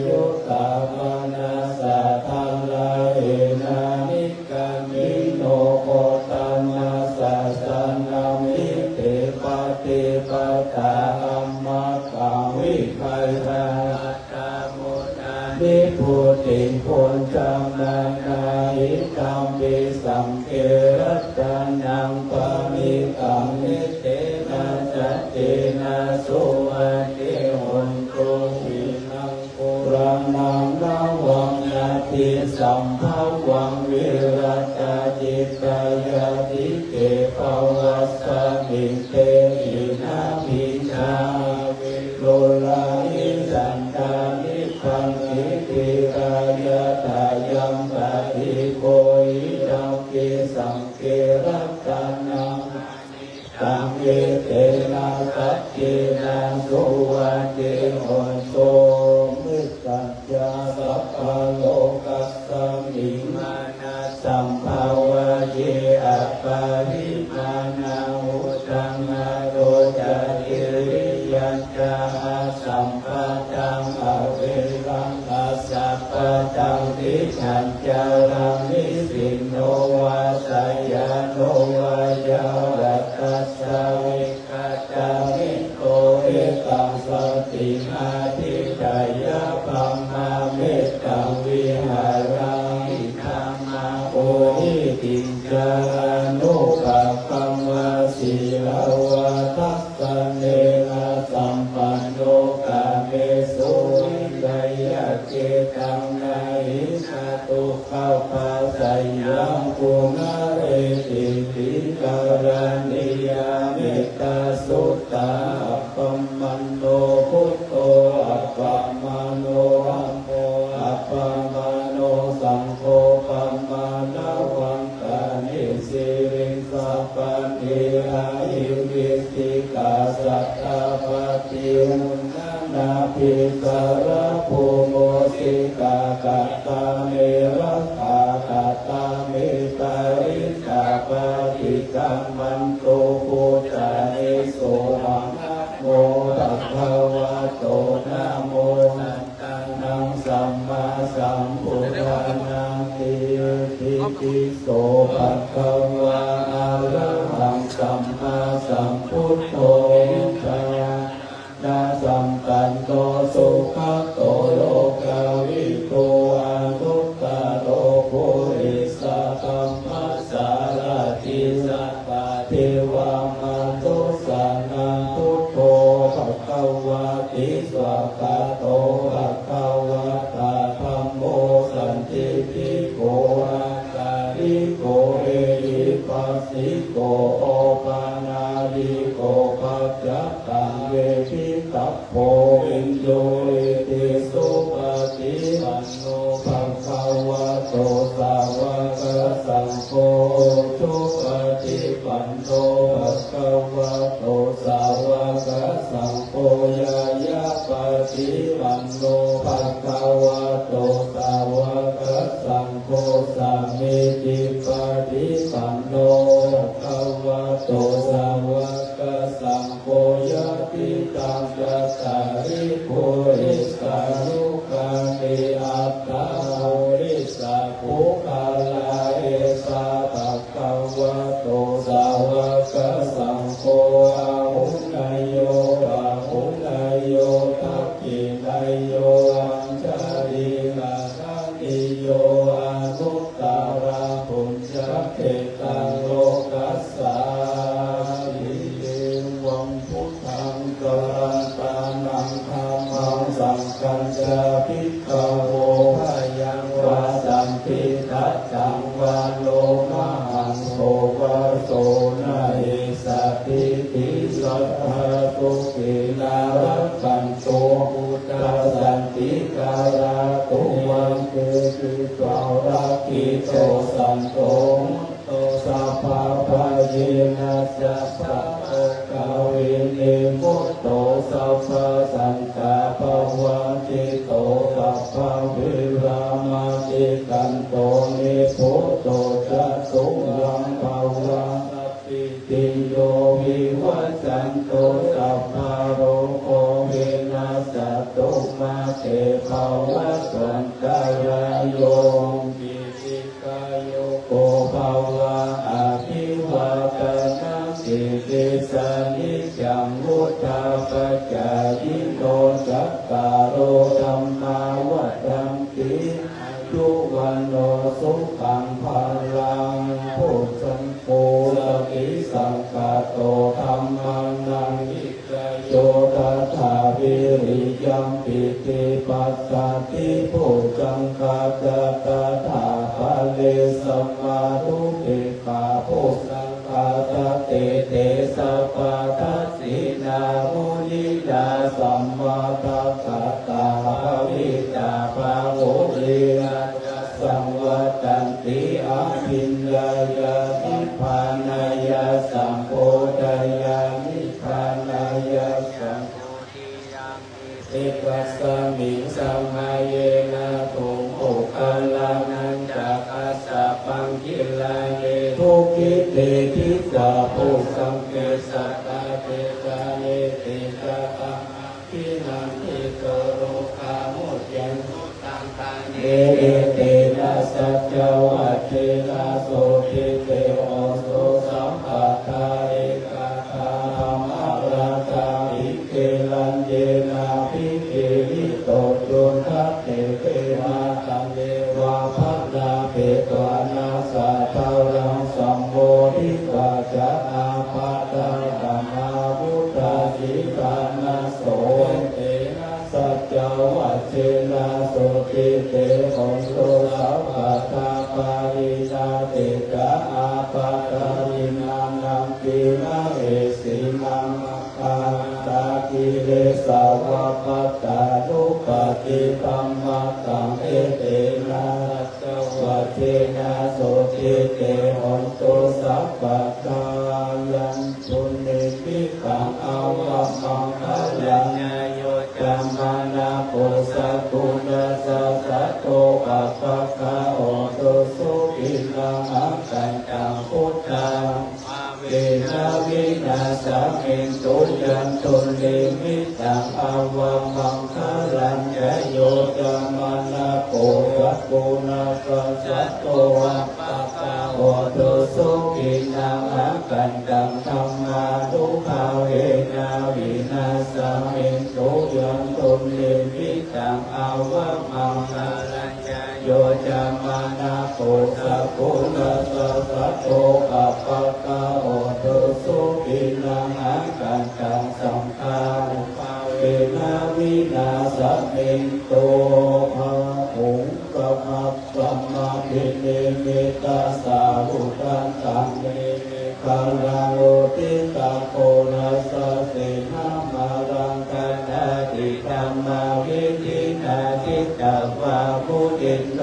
ยุตตามานาสัทธังลาเอนานิกามิโนโคตัมมาสัสสนามิเตปะเตปะตาอัมมากังวิภัยราตามุนานิพุติพุนจัมนานาหิตัมปิสังเกรัตนังปามิตังนิเตนะสัจเจนะโสวัติโหตุวินังปุรานังนาวังนาทิสัมภวังวิรัตจิตตายาติเกภวัสสมิเตหินามิชาวิโลลานิสันตานิพังนิติกายาตายัมปฏิโกอิดังเกสังเกรัตนังตังเยเตนะสัจเจนะโสวัติโหตุมิสัจจาสัพพะโลกัสสมิมานะสัมภาวะเยอะปาริมาณาอุตังอโรจติริยัญจาสัมปะตังอเวรังอัสสัพพะตังทิฉันจารังนิสินโนวาสยานโนวายารัตตัสสะวิคัตตามิโกเอกังสติมาทิฏยะปัมมาเมตตังวิหารังอิทัมมาโอหิติจานุปะปัมวาสีลาวะทัสสะเนนะสัมปันโนกาเมสุวิกัยยะเกตังนาหินาตุเข้าปาสัยยังปุณเรติติการณิยาเมตตาสุตตาอัปปมันโนพุทโธอัปปมาโนอัมโมอัปปมาโนสังโฆปัมมานาวังกานิสิริสัพพนิอายุวิติกาสัตตาปฏิมุนนาภิกระภูโมสิกากัตตาเมรัคากัตตาเมตาริกาปฏิกัมมันโตปุจจานิโสหังโมตัสสะวะโตนะโมนันตังนังสัมมาสัมพุทธังนาทิติโสภะคะวะอะระหังสัมมาสัมพุทโธนาสัมปันโตสุขโตโลกาวิโกอานุตตโรปุริสธัมมัสสารติสัพพะเทวามาตุสันนังพุทโธภะคะวะติสวะกะโตภะคะวะตาธัมโมสันติติโกอาการิโกเอหิปัสสิโกโอปานาลิโกปัจจตังเวทิตัพโพวินโยติสุปฏิปันโนภะคะวะโตสาวกสังโฆสุปฏิปันโนภะคะวะ โตสาวกสังโฆยายาปฏิปันโนภะคะวะโตสาวกสังโฆสัมมิติปฏิปันโนภะคะวะโตสาวกสังโฆยะติตังกัสสะริปุริสายุคาติอัตตาริสาภูคาลาเอสาภะคะวะโตสาวกสังโฆอาหุนายโยอาหุนายโยทักขินายโยอัญชลีลาทันติโยอนุตตราปุญญเขตังโลกัสสาลิเยวังพุทธังกรันตานังธัมมังสังฆัญจาภิกขโวภายังวาสัมปิตัจจังวาโลมหังโสวะโสนะเอสติติสัทธาตุกิลารักขันโตอุตตะสันติการาตุวันเกติตวารักขิโตสันโตโตสัพพะปะเยนะจัสสะโอกาเวเนมุตโตสัพพะสังฆาปะวันจิโตสัพพะวิรามาจิกันโตเนโพโตจัสสุยังภาวังปิติโยวิวัจจันโตสัพพะโรโควินาศตุมาเตภาวะสันตารายโยปิติกายโยโกภาวะอภิวาทนาสิริสานิจังวุฒาปัจจายิโนจัตตารโอธัมมาวัฏันติยุวันโนสุขังภาลังพุทธังโพลกิสังฆโตธัมมังนังอิกโยตัสสะวิริยัมปิติปัสสติพุทธังคัจจตถาภะเลสัมมาทุติขาพุทธังคัจจเตเตสัพพะทัสสินามุนิยาสัมมาทัสสะตาภวิตาภาโวเรนะสังวัตันติอาภิญญายานิพพานายาสัมโพธายานิพพานายาสัมโพธิยามิเอกัสสมิงสัมมาเยนะตุงโอคัลลานันจักขัสสะปังคิลาเนทุกิเตทิสาภูสังเกสัตตาเตตาเนติตาตังทินังทิโกโรคามุจยันตุตังตังเอเตนะสัจจวัตเทนะโสติเตโอโสสัมปะทาเอกาทาธัมมาราชาอิเกลันเยนะภิเกหิโตจุนทัตเตเปมาตังเดวะภัตตาเปตวานาสัทธารังสัมโพธิปัจจานาภัตตาธัมมาพุทธาสิกานาโสเตนะสัจจวัตเทนะโสติเตโอโสสัพพะทาปารินาเตกะอาปะตารินานังปินะเอสินังมัคคันตากิเลสาวะปัตตานุปติธัมมะตังเอเตนะสัจวัตเทนะโสติเตโหตุสัพพะทายันตุเนปิตังอาวะมังคะลังโยจัมมานาโพสะกุณะสัสสะโตอะภะคะโอโตสุขินังอังคันตังพุทธังเวนะวินาสามินตุยันตุเนมิตังอาวะมังคะลังโยจัมมานาโพสะกุณะสัสสะโตอะภะคะโอโตสุขินังอังคันตังธัมมานุภาเวนะวินาสามินตุยันตุเนมิตังอาวะมังคะลังโยจัมมานาโพสะกุณะสัสสะโตอะภะคะโอโตสุขินังอังคันตังสัมภานุภาเวนะวินาสมินโตภะหุงกัมมะสัมมาทิเนมิตาสาวุตันตังเนคาราโลติตาโคนัสเสนามารังกัณาติธัมมาวิธินาทิตาวามุติโน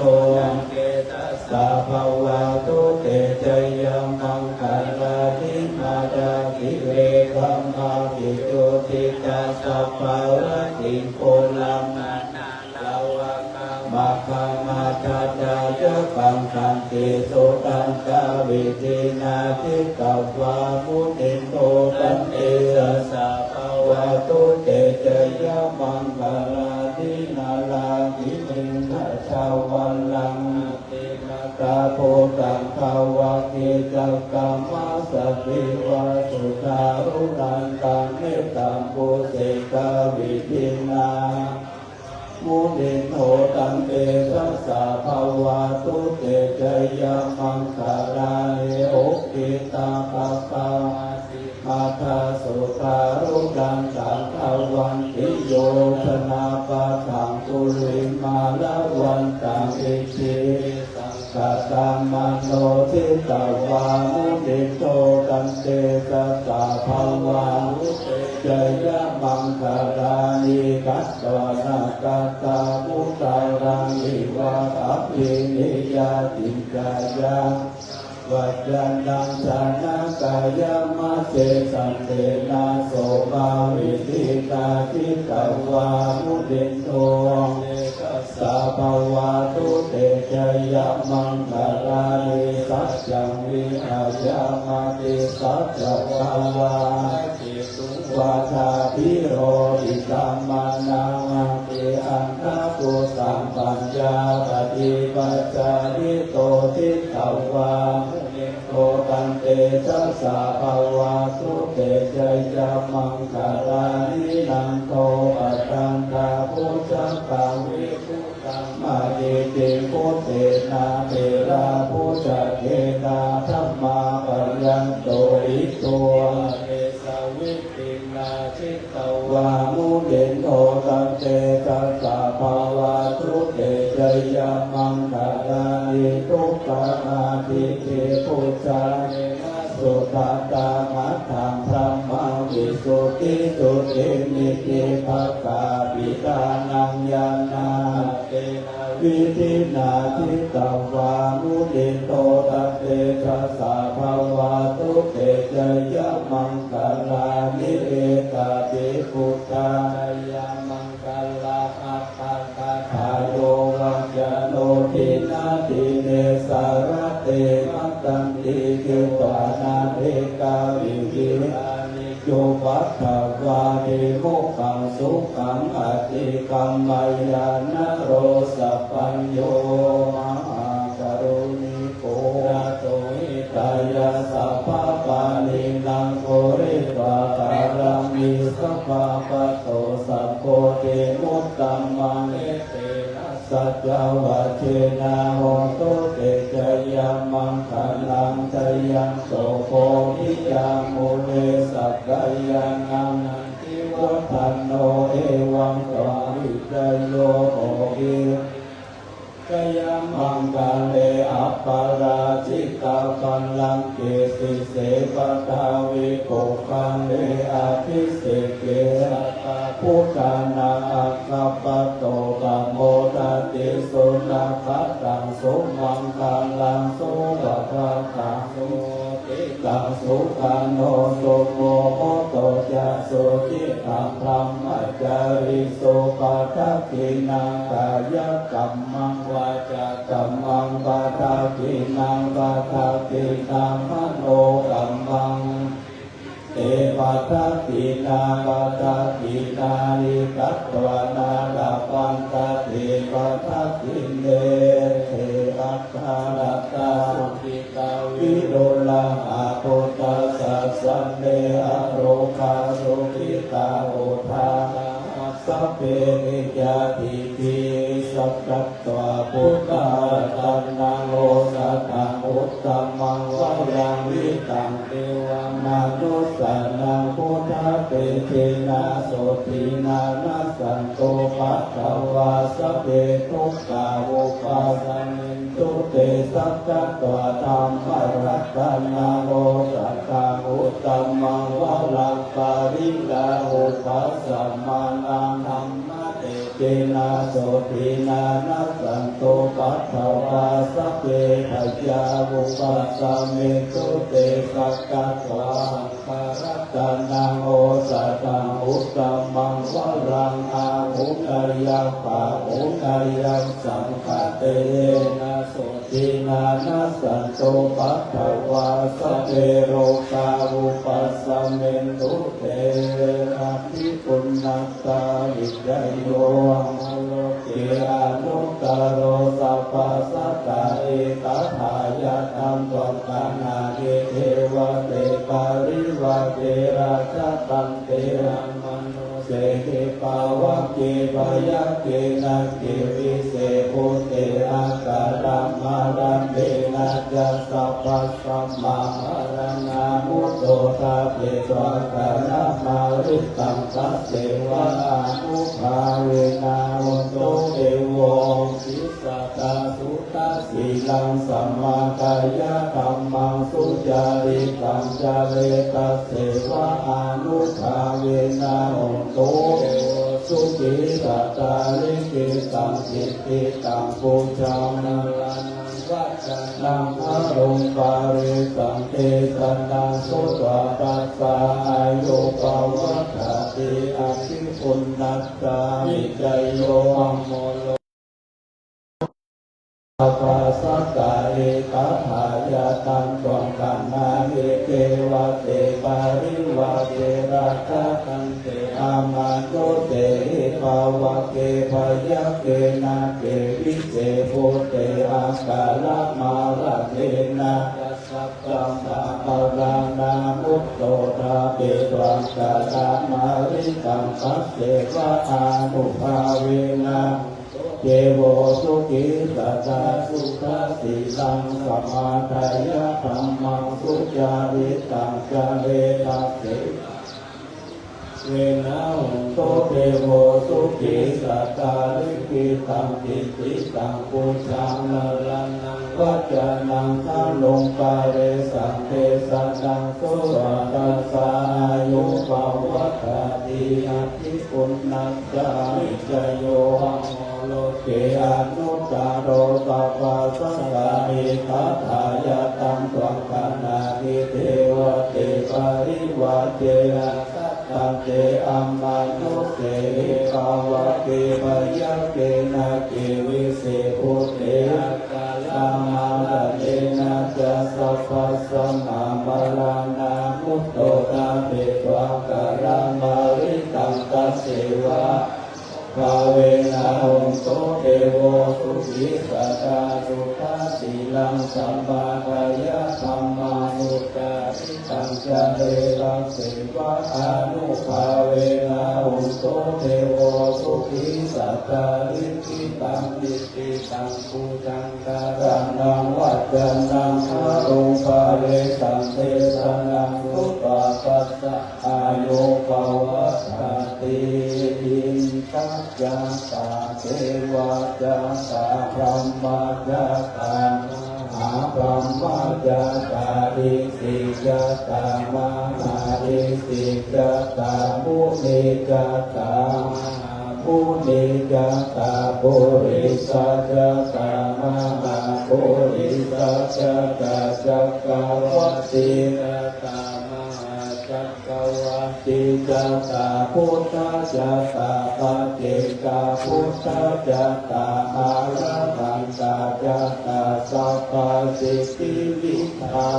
เกตัสสะภาวะตุเตชยมังคาราธิมาดาคิเลขา มมาวิโยติตาสัพพะระติโกลัมมานาลาวะกังมาคามาตาตายะปังคันติสุตันตาวิตินาทิกวามุติโตตันเอสะภาวะตุเตเจยะมังคลาทินาลาภิมิงนาชาวันลังตินาตาโพตังภาวะเกจักกัมมาสติวาสุตารุนันตังเมตตัมปุเสกาวิทินามุนิโทตังเตสัสสะภาวะตุเตเจยะมังคลาเอโอกิตาภะคะมาทาสุขารุดังสังฆวันติโยธนาปะทังกุลิมาลวันตังอิทิสังฆตัมมโนทิตวามุนิโตตันเตสัสสะภาวะตุเตเจยะมังคลานิกัสสนากัสสะมุตารังอิวะอัปปินิยาติกายะวัจจันตังสานากายมัสเสสันเตนะโสภาวิติตาทิตวามุติโตเนกัสสะภาวะตุเตเจยะมังคลานิสัจจังวิหายามาติสัจจภาวะจิตุวาทาภิโรหิตัมมานาติอันทตุสัมปัญญาปฏิปัจจาริโตทิตวาโตตันเตสัสสะภาวะตุเตเจยะมังคลานินันโตปัตตังตาพุทธังกังวิพุตังมาเตติพุทเตนะเทระพุทธเทนาธัมมาปัญญันโตอิโตเอสาวิตินาชิตวามุเดนโตตันเตสัสสะภาวะตุเตเจยะมังคลานิทุกขมาทิเตพุทธาเนนะสุตตามัทธังพระมังวิสุทธิสุติมิติภคาปิตานังยานาเตนะวิธินาทิตวามุติโตตัเตชัสสะภาวะตุเตเจยะมังคลานิเอตติพุทธายามังคลาอัปปะกะทาโยวัจจโนทินาทิเนสารเตมัตตันติคิวานาเทกาวิวิอานิโยปัฏฐวานิโมขังสุขังอติกัมมายานโรสัพพัญโยมหากรุณิโกระโตหิตายาสัพพะปานินังโกริตวาการามิสัพพะปะโตสัพโพเทมุตตัมมังเอเตนะสัจจวัชเชนะโหตุเตเจยะมังคลังชยังโสโพธิยังมุเลสักกายังนันทิวัฒนโนเอวังตวิจโยโอหิกยัมมังกาเลอัปปาราชิตาปันลังเกสิเสปทาวิโกคันเลอภิเสกเกระตาพุทธานาอัคคปโตปะโมทติสุนาคตังสุมังคลังสุปะภะตังสุติตังสุขันโนสุโมโหโตจะสุจิตังธรรมจาริสุปะทักขินังกายกัมมังวาจากัมมังปะทักขินังปะทักขินังมโนกัมมังเอปัฏฐาทินาปัฏฐาทินานิกัตตวานาลาปันตติปัฏฐาทิเนเทอัตถาลัตตาสุขิตาวิโรลังอาโพตัสสะสันเนอโรคาสุขิตาโอทานาสัพเพนิยาติติสัพพัตตวาพุทธาตันนังโลสัตตังอุตตมังวะยังวิตังเทวังนานุสานังพุทธะเตเทนะโสตินานัสสันโตปัตตวาสัพเพทุกขาวุปาสันตุเตสัจจตัวธรรมรัตนาโลสัตตังอุตตมังวะลังปาริลาอุปัสสมานังธรรมะเตติ นะโสตินานัสสันโตปัฏฐวาสัพเพปัจจาวุปัสสะเมตุเตสักกะวาคารัตนังโอสัตังอุตตมังวรังอาหุกายังปะหุกายังสังฆเตนะโสตินานัสสันโตปัฏฐวาสัพเพโรกาวุปัสสะเมตุเตนะภิปุณณตาวิจโยโลเกอนุตตโรสัพพสัตตาเอตถายะธรรมตกานาเเทวะเตปาริวะเตราชตันเตระมโนเสเกปาวะเกปยะเกนะเกวิเศโภเตอาการามารันเตนะจัสสะปัสสะมาหารนามุตโตตาเปตวะกานะมาริตังตัสเสวะอานุภาเวนะวุตโตเอโวสิสัตตาสุตาสีลังสัมมาคายะธัมมังสุจาริตังจาเรตัสเสวะอานุภาเวนะวุตโตเอโวสุขิสัตตาลิกิตังจิตติตังปุจจานารังวัจนังอารมปาริสังเทสันนังสุตวะปัสสะอายุปวัฏฏาติอภิปุณณัสสามิจโยอัมโมโลสัพพสัตตาเอตถายะตังตวังกันนาเอเกวะเตปาริวะเตราชตังเตอามาโตเตภาวะเกภยะเกนะเกวิเศโภเตอากาลมาระเทนะสัพพัมมาปะรานามุตโตตาเปตวังกาลามาริตังปัสเสวะอานุภาเวนะเจโวสุขิสัตตาสุขาสีลังสัมมาทายะธัมมังสุจาริตังจาเรตัสเสเวนะหุนโตเทโวสุขิสัตตาลิกิตังติติตังปุชังนรังนังวัจนังทาลงปาเรสังเทสัตังสุวัตสายุปวัฏฏาติอภิปุณณัสสามิจโยหังโลเกอนุตตโรสัพพสัตตาเอตถายะตังตวังคนาทิเทวะเตปาริวะเตระตังเตอัมมานุเสภาวะเกปยะเกนะเกวิเศโภเตอะกาลามาระเตนะจัสสะปัสสะมาบาลานามุตโตตาเปตวะการามาริตังตัสเสวะภาเวนะหุนโตเทโวสุขิสัตตาสุขาสีลังสัมมาคายะธัมมานุจาริตังจาเรตัสเสวะอานุภาเวนะหุนโตเทโวสุขิสัตตาลิกิตังจิตติตังปุจังการังนังวัจนังอารุปาเรสังเทสนังสุตวะปัสสะอายุปวัฏฏาติทัจจาตาเทวะจาตาพรหมจาตามหาพรหมจาตาดิสิจาตามหาดิสิจาตามุนิจาตามุนิจาตาปุริสัจาตามหาปุริสัจาตาจักรวัติตามหาจักรวัติจาตาพุทธจาตาปเจกาพุทธจาตาอารังตาจาตาสัพพสิทธิวิภา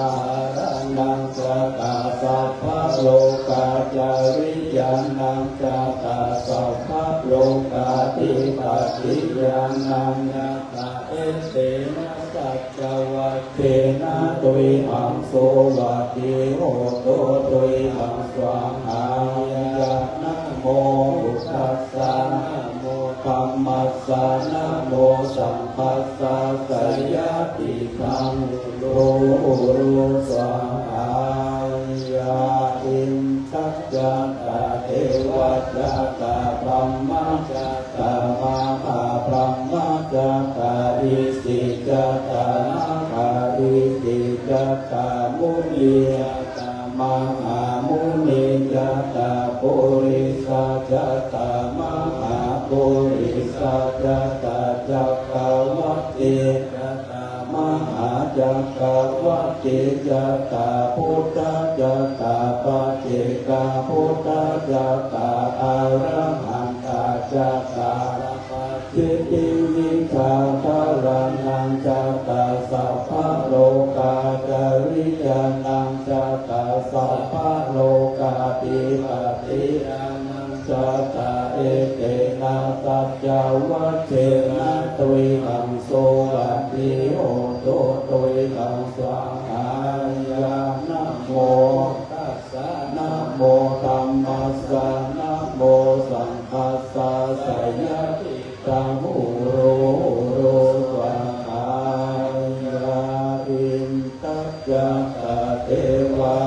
รันังจาตาสัพพโลกาจาริยานังจาตาสัพพโลกาติปัสสิยานังญาตาเอเตนะสัจจวัตเทนะตุยหังโสวัตติโหโตตุยหังสวาหายะนะโมพุทธัสสะนะโมธัมมัสสะนะโมสังฆัสสะสยะติธังโลรุสวาหายะอินทัจจตาเทวจาตาพรหมจาตามหาพรหมจาตาดิสิจาตานาคาดิสิจาตามุนีจาตามหามุนีจาตาปุริสัจจตามหาปุ ปุริสัจตจักรวัตติมหาจักรวัตติจักรพุทธจักรปัจเจกพุทธจักรอรหันตจักรจิตติวิชาทารันังจักรสัพพะโลกาจาริยานังจักรสัพพะโลกาติปติอานังจักรเอเตนะสัจจวัชเชนะตุยหังโสวัตติโอโตตุยหังสวหายานะโมตัสสะนะโมธัมมัสสะนะโมสังฆัสสะสยะติตังอุโรโรสวหายาอินทัจจตเทวา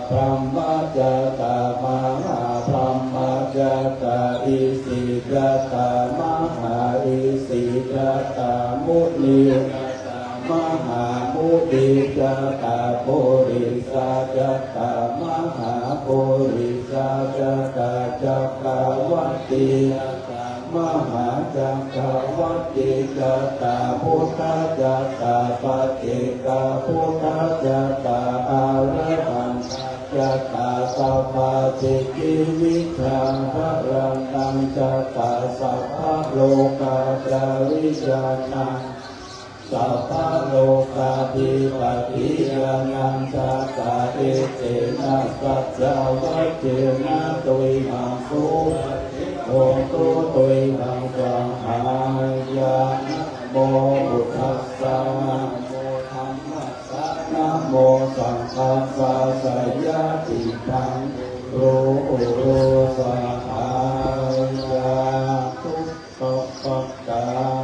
พรหมจัตตามหาพรหมจัตตาอิสิจัตตามหาอิสิจัตตามุนีมหามุนีจัตตาปุริสัจจัตตามหาปุริสัจจัตตาจักรวัตติมหาจักรวัตติจัตตาพุทธจัตตาปัจเจกพุทธจัตตาอรหันตจัตตาสัพพะจิตติวิชาภรังตังจัตตาสัพพะโลกาจาริยานังสัพพะโลกาภิปติยานังจัตตาเอเตนะสัจจวัชเชนะตุยหังสุโอโตตุยหังสังหายานะโมพุทธัสสะนะโมธัมมัสสะนะโมสังฆัสสะสยะติตังโรโรสหายาทุกขปัตตา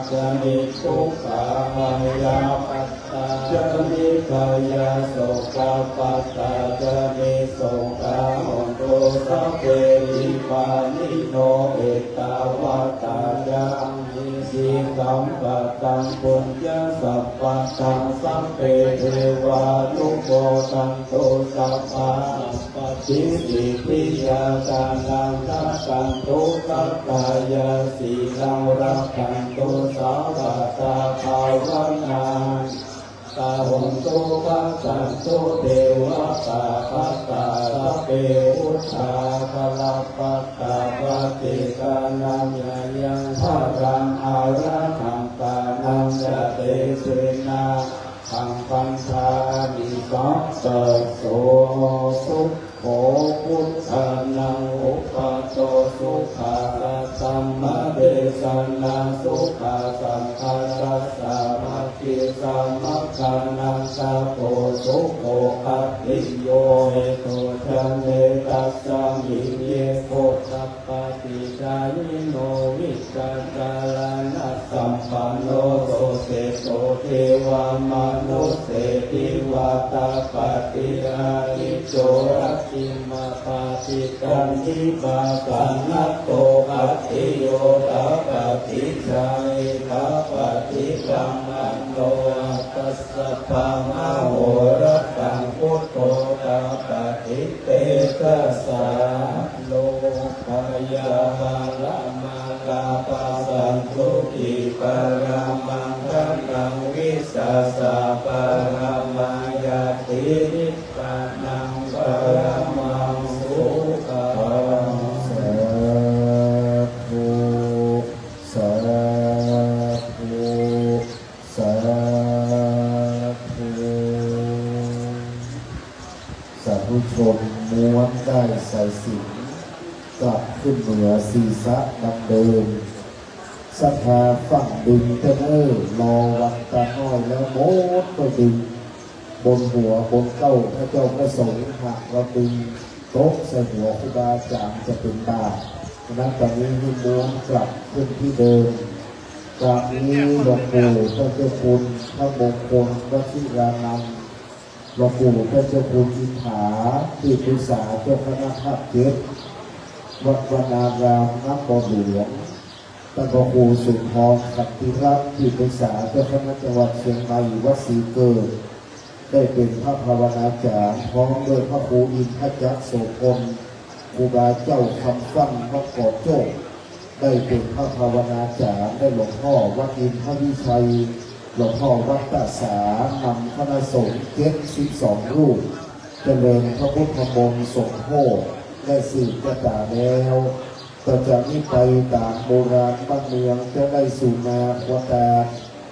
จะนิทุกขาายาปัตตาจะนิกายาโสกปัตตาจะนิโสกาหนโตสัพเพวิปานิโนเอตาวาตายังนิสิกัมปัตตังปุญญสัพพะตังสัพเพเทวานุโมทันโตสัพพะปฏิสิทิยาตานังทัสสันตุสัพพายาสีลังรักขันตุสาวาตาภาวนาตาหงตุปัสสันตุเทวตาปัตตาสัพเพอุทธาภลัพปัตตาปฏิกานังยายังภารังอาระหังตานังจะเตเสนาขังปัญชามิสัพพะโสสุโขพุทธานังอุปโตสุขาสัมมาเดชนะสุขาสัมภาสัสสะมัคคิสัมมัคคานังสัพโพสุโขอัตติโยเหตุจันเนตัสสะมิเยโกสัพพติจายิโนวิจัตตาลานัสสัมปันโนโสเสโสเทวามนุสเสติวาตาปฏิอาริโจรติมาปาติกันทิปาปันนัตโตปัตติโยตาปฏิชัยตาปฏิกัมมันโตตัสสะภะมะโหระตังพุทโธตาปฏิเตตัสสะโลภยามาละมาลาปัสสันตุติปะรามังคะนังวิสัสสะปะรามายาตินิพพานังปะรามังสุขัง สาธุสาธุสาธุสาธุชนม้วนได้ใส่สิงกลับขึ้นเหนือศีรษะดังเดิมศรัทธาฝั่งดึงเทเนอร์รอวันตาน้อยแล้วโมดก็ดึงบนหัวบนเก้าพระเจ้าพระสงฆ์หากเราดึงโต๊ะใส่หัวครูบาอาจารย์จะเป็นบาปฉะนั้นตอนนี้ให้ม้วนกลับขึ้นที่เดิมกราบนี้หลวงปู่พระเจ้าคุณพระมงคลพระศิรานันท์หลวงปู่พระเจ้าคุณอินถาที่ปรึกษาเจ้าคณะภาคเจ็ดวัดวนารามน้ำบ่อหลวงท่านพระครูสุนทรสันติรัตน์ที่ปรึกษาเจ้าคณะจังหวัดเชียงใหม่วัดศรีเกิดได้เป็นพระภาวนาจารย์พร้อมด้วยพระครูอินทจักรโสพลครูบาเจ้าคำฟั่นวัดเกาะโจ้ ได้เป็นพระภาวนาจารย์ได้หลวงพ่อวัดอินทวิชัยหลวงพ่อวัดตาสานำคณะสงฆ์72 รูปเจริญพระพุทธมนต์สมโภชได้สืบกระตาแล้วต่อจากนี้ไปตามโบราณบ้านเมืองจะได้สู่นาควตา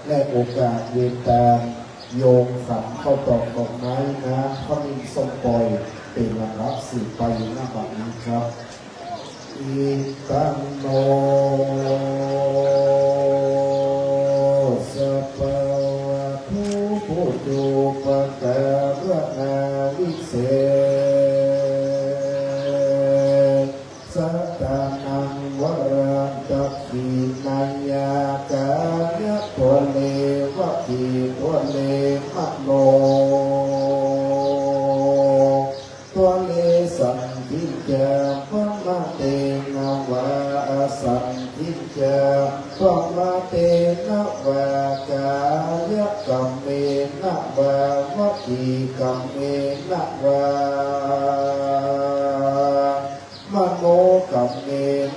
และโอกาสเวียนตามโยงขันเข้าตอกดอกไม้นะพระมินทรงปล่อยเป็นลำดับสืบไปหน้าบัดนี้ครับอิตังโนสัพพะทุพุทโธปะการนาวิเศษสัตตานังวรันตขีนายากายะตัวเลวะขีตัวเลมะโนตัวเลสันติจาพระมาเตนะวะสันติจาพระมาเตนะวะกายะกัมเมนะวะวะขีกัมเมนะวะมโนกัมเม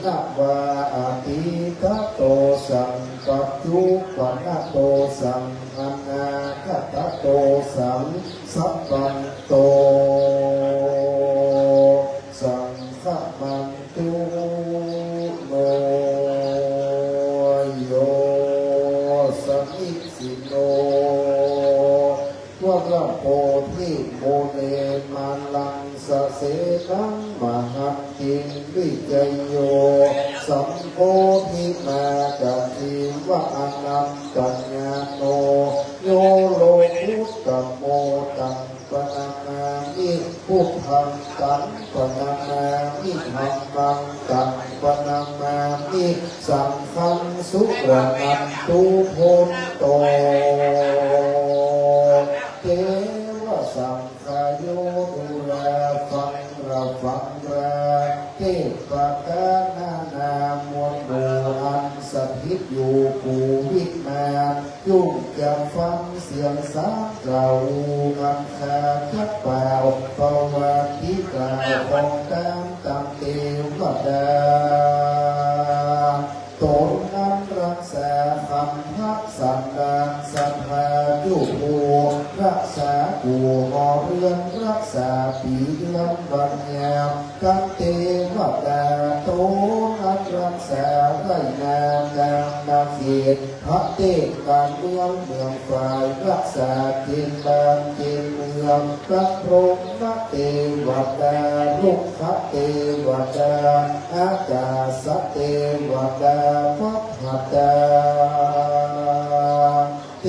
นะวะอาทิตโตสังปัจจุปันโตสังอนาคตโตสังสัพพันโตสังฆมันตุโนโยสมิสิโนพวกเราโพธิโมเลมาลังสะเสนังมหันติวิจโยสัมโพธิมากัทิวะอนันตัญญาโนโยโลกุตตโมตังปนานามิพุทธังตังปนานามิธัมมังตังปนานามิสังฆังสุรนันตุโพนโตเทวสังฆายโยดูแลฟังระฟังระเทพกานานามวลดูอันสถิตอยู่กูวิมานยุ่งจะฟังเสียงสามกล่าวกันคาทักเปล่าประวัติที่กล่าวของตามเทวดาตนนั้นรักษาคำพักสันดานสัทธายุโภรักษากูหอเรือนรักษาปีเดือนบัญญัติกันเทวดาโตนั้นรักษาไรนามดามนาเขตพระเทพการเมืองฝ่ายรักษาเจนบ้านเจนเมืองพระพรหมเทวดาลูกพระเทวดาอากาศเทวดาพระหัตถาเท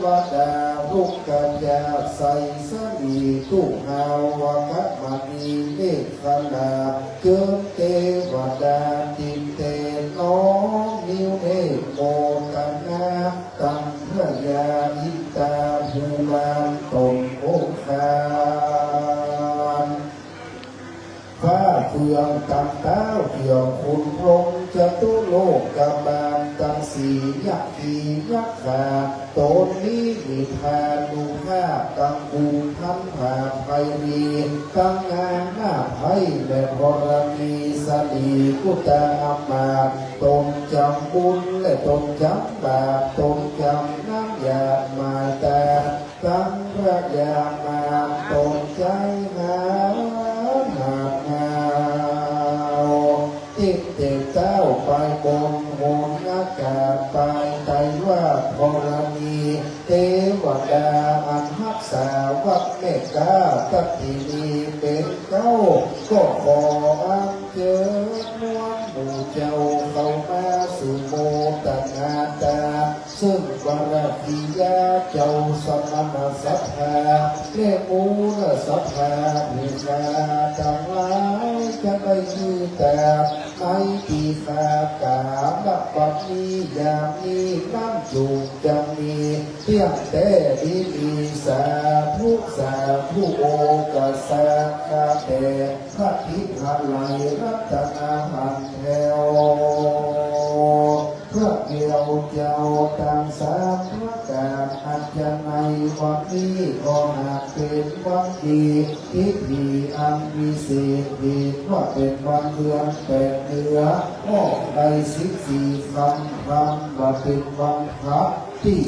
วดาลูกกัญญาใสสมีตุหาวกัมณีเนคลาเกินเทวดาติเตน้องนิวเนโมตนาตังพระยาอิตาภูมานตนโอคานฟ้าเฟืองตังเต้าเกี่ยวคุณพรหมจตุโลกกบาลตังสียักขียักขาตนนี้มีทานุภาพตังภูพันผาไพรีตังงานหน้าไพและบรมีสลีกุตาอมาตตนจำบุญและตนจำบาปตนจำน้ำยามาตาตังพระยามาตนใจหาหาติดเตเจ้าไปบนโหนอากาศไปไตว่าธรณีเทวดาอันรักษาวัดเมตตาตัตตินีเป็นเก้าก็ขออัญเชิญนวลหมู่เจ้าเข้ามาสู่โมตนาตาซึ่งบารมียาเจ้าสมณสัทธาเรียกมูลสัทธาพิจาทั้งหลายจะได้ชื่อแต่ไม่ปีขากาบับัดนี้อย่างนี้น้ำจูงจะมีเพียงแต่ดีสาธุโอกาสาคาเตพระทิพย์ไหลรัตนาหันแถวพระเดียวเจ้าต่างสามพระกาศอันจะในวันนี้ก็หากเป็นวันดีพิธีอันมีเศษดีว่า เป็นวันเดือนเป็นเดือออกได้14คำว่าเป็นวันพระที่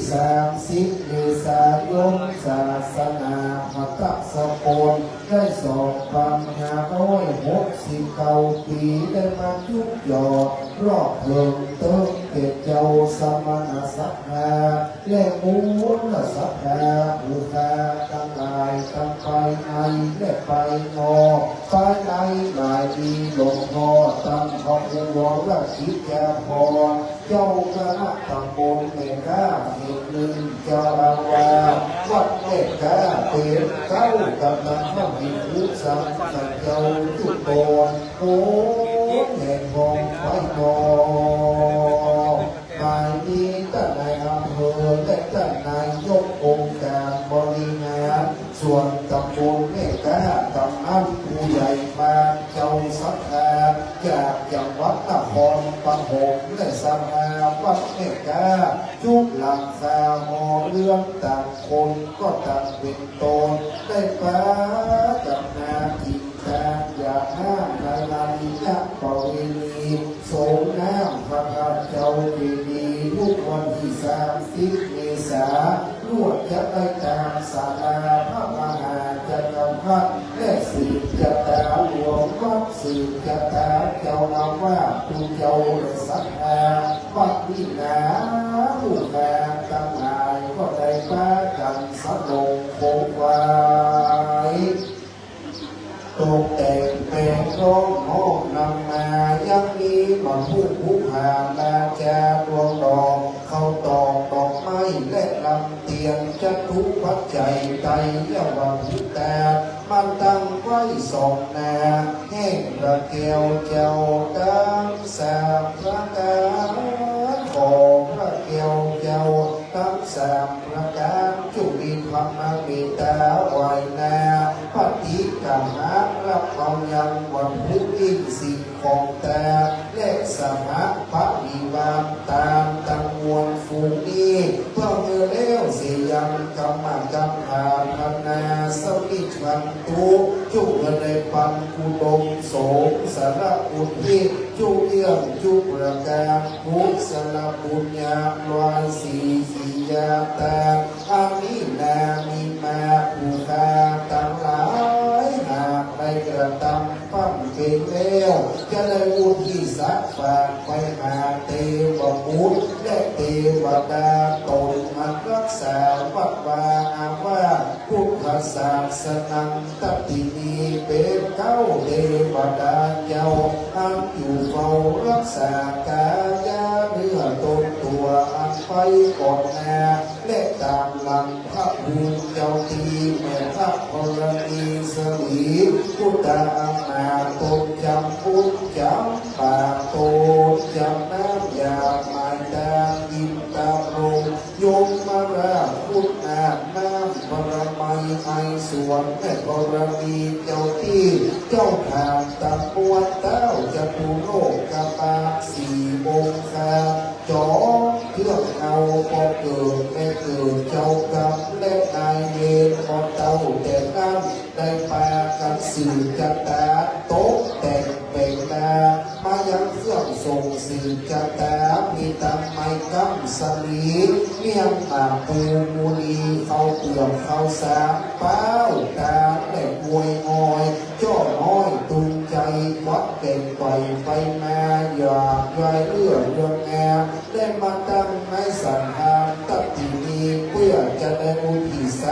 30 เมษายนศาสนาพัทธสกลได้2,569 ปีได้มายุบยอดรอบเพิ่มเติมเกิดเจ้าสมณศักดิ์และมูลศักดิ์ผู้ค้าทั้งหลายทั้งไปในและไปนอกไปในหมายมีหลวงพ่อตั้งของหลวงราชิกาพรเจ้าคณะตำบลเมฆาเห็นหนึ่งเจ้าอาวาสวัดเมฆาเป็นเจ้ากำนันพระบิดาสังฆเจ้าจุดโตนโอ้แห่งกองไฟทองหมายมีท่านนายอำเภอและท่านนายกองค์การบริหารส่วนตำบลเมฆากำนันผู้ใหญ่บ้านเจ้าสักการจากจังหวัดนครปฐมและสภาวัดเมฆาทุกหลังคาหอเรื่องต่างคนก็ต่างเป็นตนได้ฟ้ากับนาจิตตาอย่าห้ามในลาลิยะปวินีโสมน้ำพระพักเจ้าดีทุกวันที่30 เมษายนรวดจะได้ตามศาลาพระมหาจักรพรรดิและสืบจะตาหลวงวัดสืบจะตาเจ้าอาวาสผู้เจ้าสักการวัดวินาผู้แก่ตั้งหลายก็ได้ป้ากันสลงคงไว้ตกแต่งเป็นร้องห้องนำมายังมีมาผู้หานาจาดวงดอกเข้าตอกดอกไม้และลำเตียงจะทุกปัจจัยไตเยาวันพุตามันตั้งไว้สองนาแห้งระเกียวเจ้าดังสามพระการของพระเกียวเจ้าทั้งสามประการจุมีธรรมเมตตาไหวนาปฏิกาหารับเอายังวันพุอินสิ่งของแต่และสมะพระวิวามตามตังมวลฝูงนี้เพื่อเมื่อแล้วเสียงกรรมกรรมหาพนาสมิชันตุจุกในปันกุดมโสมสารอุทิจุเยี่ยมจุประการพุทธสนบุญญาลอยสีขียาตาอามินามิมาภูคาตั้งหลายหากในกระทำปั้มเป็นแล้วจะได้บุญที่สักฝากไปหาเทวบุตรและเทวดาตนมันรักษาวัดวาอาวาพุทธศาสนังตัตินีเป็นเก้าเทวดาเจ้าอันอยู่เฝ้ารักษากายาเนื้อตนตัวอันไปก่อนหน้าและตามหลังพระภูมิเจ้าทีแม่พระพรณีสลีพุทธามาตนจำพุทธจำป่าโตจำน้ำยาหมายตาอินตาโรงโยมมาราพุทธนาน้ำบรมัยไอส่วนแม่พรณีเจ้าที่เจ้าทางตะปวดเต้าจะดูโลกกะปาสี่โมงคาจอเครื่องเอาพอเกิดแม่เกิดเจ้ากับและนายเวรพอเต้าแต่นั้นได้ปากันสื่อจัตตาโต๊ะแต่งเบ่งนามายังเครื่องส่งสื่อจัตตามีตำไม้กำสลีเมี่ยงหมากปูมูลีเข้าเปลือกเข้าสาเป้าตาและมวยงอยจ้อน้อยตุงใจวัดเก่งไปไปมาอยากยายเลื่อนเรื่องแอบได้มาตั้งในสันหานตัดที่นี้เพื่อจะได้อุทิศ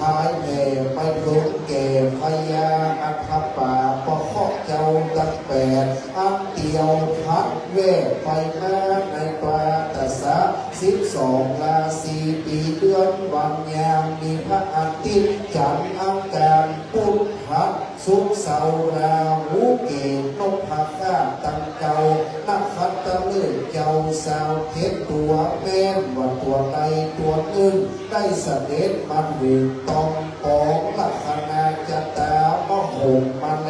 หายแม่ไม่พ้นแก่พยาอัคป่าปะเคาะเจ้าตักแปดอันเตียวพัดเวทไปมาในปลาตะสะ12 ราศีปีเดือนวันยามมีพระอาทิตย์จันทร์อังคารพุธหัสศุกร์เสาร์ราหูเกตนกพากาตังเก่านักขัตตะเลื่อนเจ้าสาวเทศตัวแม่นว่าตัวใดตัวหนึ่งได้เสด็จมันหนึ่งต้องปองลักษณะจัตตามะหงมาเล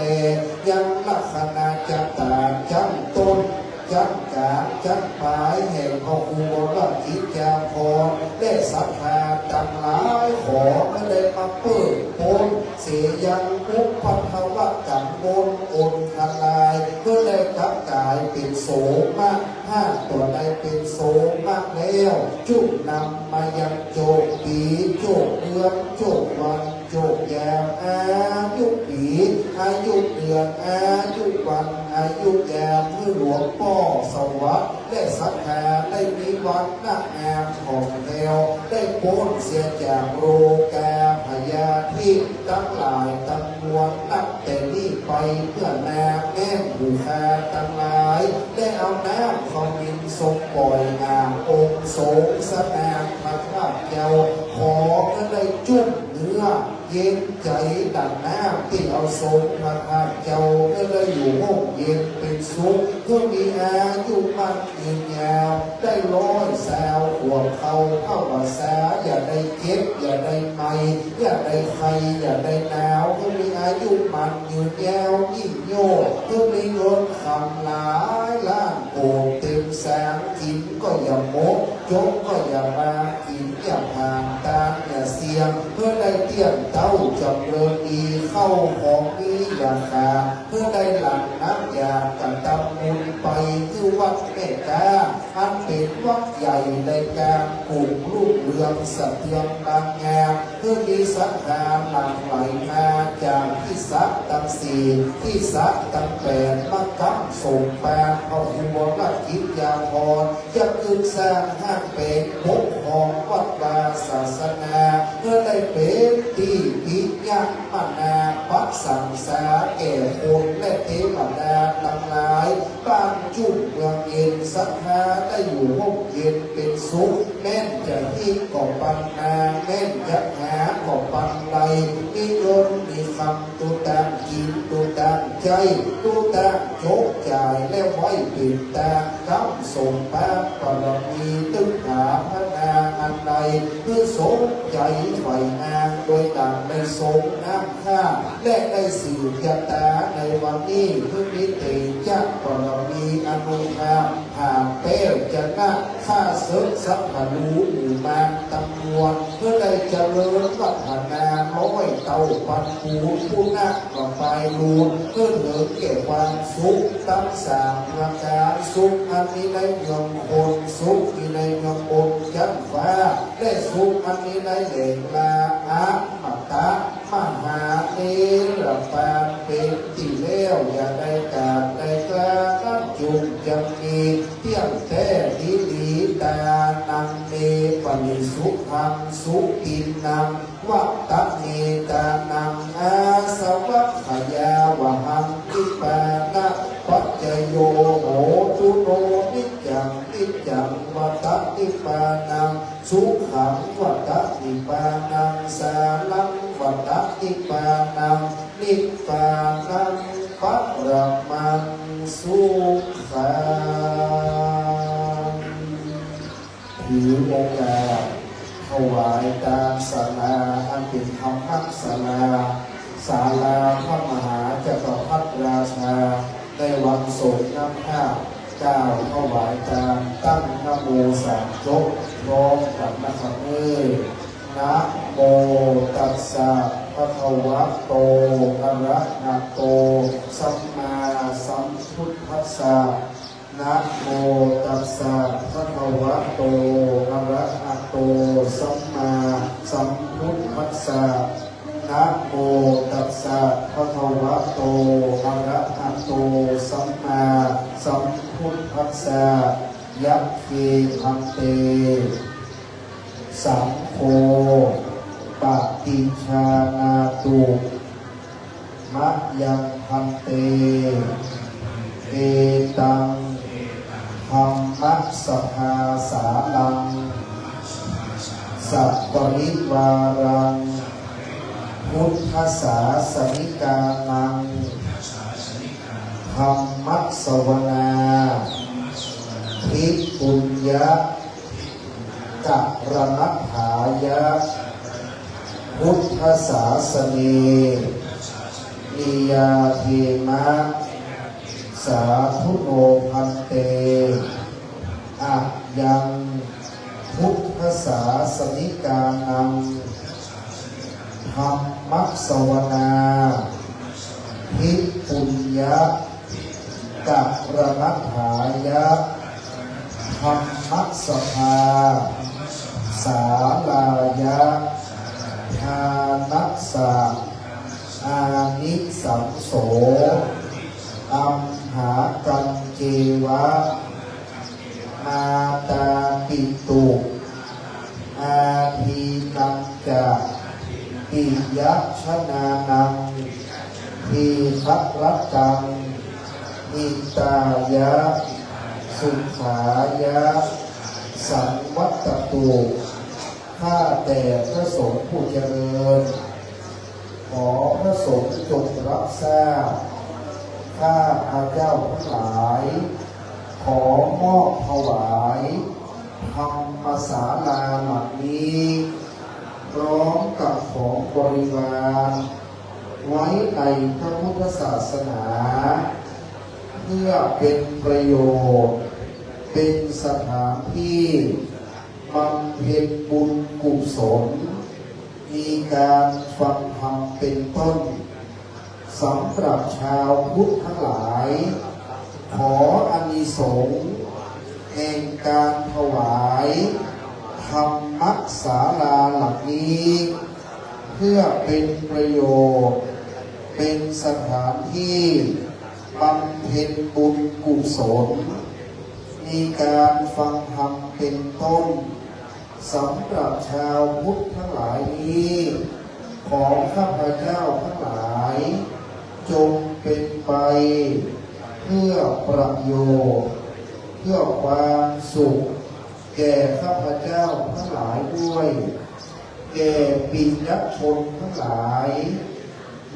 ยังลักษณะจัตตาจังต้นจักกาจักปลายแห่งพระอุบลกิจจาภรณ์ได้ศรัทธาตั้งหลายขอไม่ได้มาเปิดโพน เสยังอุปปัทวะกังบนอนทลายเพื่อได้กลับกายเป็นโสมะห้าตัวใดเป็นโสมะแล้วจุนำมายังโจกปีโจกเดือนโจกวันโจกยามอายุปีอายุเดือนอายุวันอายุยามเพื่อหลวงพ่อสวัสดิ์ได้สักการได้มีวันหน้างามของแถวได้พ้นเสียจากโรกาพยาธิทั้งหลายทั้งมวลนับแต่นี้ไปเพื่อนาแม่บูชาทั้งหลายได้เอาน้ำของมินทรงปล่อยงามองค์สงฆ์สนามพระข้าเจ้าขอเพื่อได้จุ่มเนื้อเย็นใจดังน้ำที่เอาทรงพระข้าเจ้าเพื่อได้อยู่ห้องเย็นเป็นสุขเพื่อมีอายุมันยืนยาวได้ร้อยแสวหัวเขาเข้าภาษาอย่าได้เจ็บอย่าได้ไหมอย่าได้ไข้อย่าได้หนาวเพื่อมีอายุมันยืนยาวยิ่งโยกเพื่อมีเงินคำหลายล้านโอ่งเต็มแสงกินก็อย่าโมกจกก็อย่ามากินอย่าห่างตาอย่าเสียงเพื่อได้เตี้ยนเต้าจำเริญดีเข้าของนี้อย่าขาดเพื่อได้หลังน้ำยากันตำมุนไปคือวัดเมตตาอันเป็นวัดใหญ่ในการปลูกลูกเรืองสะเทือนบางงามเพื่อมีสังขารหลั่งไหลมาจากที่สักตั้งสี่ที่สักตั้งแปดมากับส่งแปดเอาหัวลัดกิจยาพรจะคืนสร้างห้างเป็นปกของวัดวาศาสนาเพื่อได้เป็นที่พิญามานาปักสังสาแก่คนและเทวดาทั้งหลายบ้านจุ่มเมืองเย็นศรัทธาได้อยู่ห้องเย็นเป็นสุขแม่นจะที่ก่อปัญหาแม่นจะหาก่อปัญไดมีเงินมีคำตัวตามกินตัวตามใจตัวตามโจกจ่ายแล้วไว้ปิดตาคำส่งพระปรมีตึกหาพระนาอันใดเพื่อสมใจไฟงานโดยดังในสงน้ำข้าและได้สื่อยตาในวันนี้เพื่อมิติจักปรมีอนุภาพหากเป้จะน่าข้าเสริมสัพพลูหมู่มานตำนวนเพื่อได้เจริญวัฒนาร้อยเต่าปันปูผู้นักต่อไปรูนเพื่อเหลือเก็บความสุขตั้งสามประการสุขอันนี้ในเมืองคนสุขที่ในเมืองคนจันฟ้าได้สุขอันนี้ในเด่งลาอามัตตะมหาเนรปานเป็นที่เลี้ยวอย่าได้การได้กล้าตั้งจุงยังมีเที่ยงแท้ดีดีตานังเนปนิสุขังสุกินนังวัตตะเนตานังอาสวัคขยาวหังทิปานะปัจจโยโหตุโนนิจังนิจังวัตตะนิปานังสุขังวัตตะนิปานังสาลังวัตตะนิปานังนิปานังปัปรมังสุขังถือโอกาสถวายตามศาลาอันเป็นธรรมศาลาศาลาพระมหาจักรพรรดิราชาในวันโศกน้ำข้าก้าวถวายตามตั้งนะโมสามจบพร้อมกับนะครับนะโมตัสสะภะคะวะโตอะระหะโตสัมมาสัมพุทธัสสะนะโมตัสสะภะคะวะโตอะระหะโตสัมมาสัมพุทธัสสะนะโมตัสสะภะคะวะโตอะระหะโตสัมมาสัมพุทธัสสะยัคเขพันเตสัมโฆปฏิชานาตุมะยังพันเตเอตังธัมมัสสภาสาลังสัพปริวารังพุทธศาสนิกานังธัมมัสสวนาทิปุญญะกัปรนัฏฐายะพุทธศาสนีนิยาเทมะสาธุโนพันเตอะยังพุทธศาสนิกานังธัม มัสสวนาทิปุญญะกัปรนัฏฐายะธรรมสภาสาลายะทานัสสะอานิสังโสอัมหากัญเจวะอาตาปิตุอาทีนังจะปิยะชนานังทีคัตรัตังอิตายะสุขายะสังวัตตุข้าแต่พระสงฆ์ผู้เจริญขอพระสงฆ์จงรับทราบข้าพระเจ้าทั้งหลายขอมอบถวายธรรมศาลาหลังนี้พร้อมกับของบริวารไว้ในพระพุทธศาสนาเพื่อเป็นประโยชน์เป็นสถานที่บำเพ็ญบุญกุศลมีการฟังธรรมเป็นต้นสำหรับชาวพุทธทั้งหลายขออานิสงส์แห่งการถวายธรรมศาลาหลังนี้เพื่อเป็นประโยชน์เป็นสถานที่บำเพ็ญบุญกุศลมีการฟังธรรมเป็นต้นสำหรับชาวพุทธทั้งหลายนี้ของข้าพเจ้าทั้งหลายจงเป็นไปเพื่อประโยชน์เพื่อความสุขแก่ข้าพเจ้าทั้งหลายด้วยแก่ปิยชนทั้งหลาย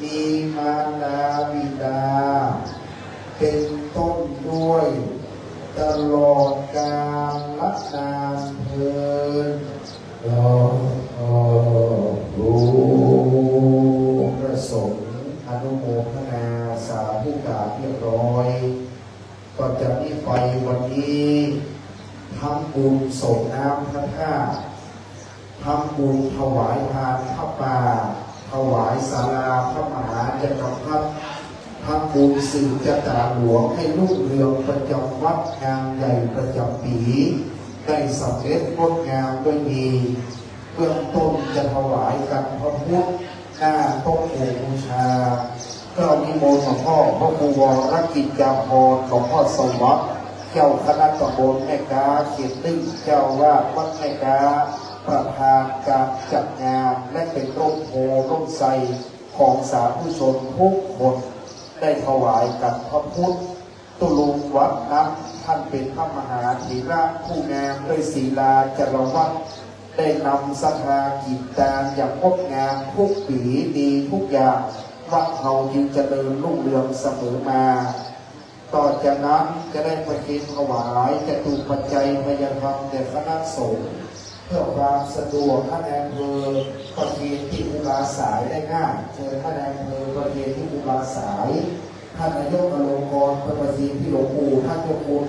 มีมารดาบิดาเป็นต้นด้วยตลอดกาลนานเทอญพระสงฆ์อนุโมทนาสาธุการเรียบร้อยก็จะมีไปวันนี้ทำบุญส่งน้ำพระธาตุทำบุญถวายทานพระป่าถวายศาลาพระมหาจักรพรรดิทำบุญสื่อจักรหลวงให้รุ่งเรืองประจำวัดงานใหญ่ประจำปีได้สำเร็จงดงามด้วยดีเบื้องต้นจะถวายกันพระพุทธหน้าโต๊ะบูชาก็นิมนต์หลวงพ่อพระครูวรกิจจามพรหลวงพ่อสวัสดิ์เจ้าคณะตำบลแม่กาเขตตึ้งเจ้าวาดวัดแม่กาประธานการจัดงานและเป็นร่มโพร่มไทรของสาธุชนทุกคนได้ถวายกับพระพุทธตุลุงวัดนั้นท่านเป็นพระมหาธีระผู้งามด้วยศีลาจารวัตรได้นำศรัทธากิจการอย่างงดงามทุกปีดีทุกอย่างวัดเขาจึงเจริญรุ่งเรืองเสมอมาต่อจากนั้นจะได้ประเคนถวายจตุปัจจัยพยธรรมแด่คณะสงฆ์เพื่อความสะดวกท่านนายอำเภอประเคนที่อุบาสายได้ง่ายเชิญท่านนายอำเภอประเคนที่อุบาสายท่านนายกอลงกรณ์ประเคนที่หลวงปู่ท่านเจ้าคุณ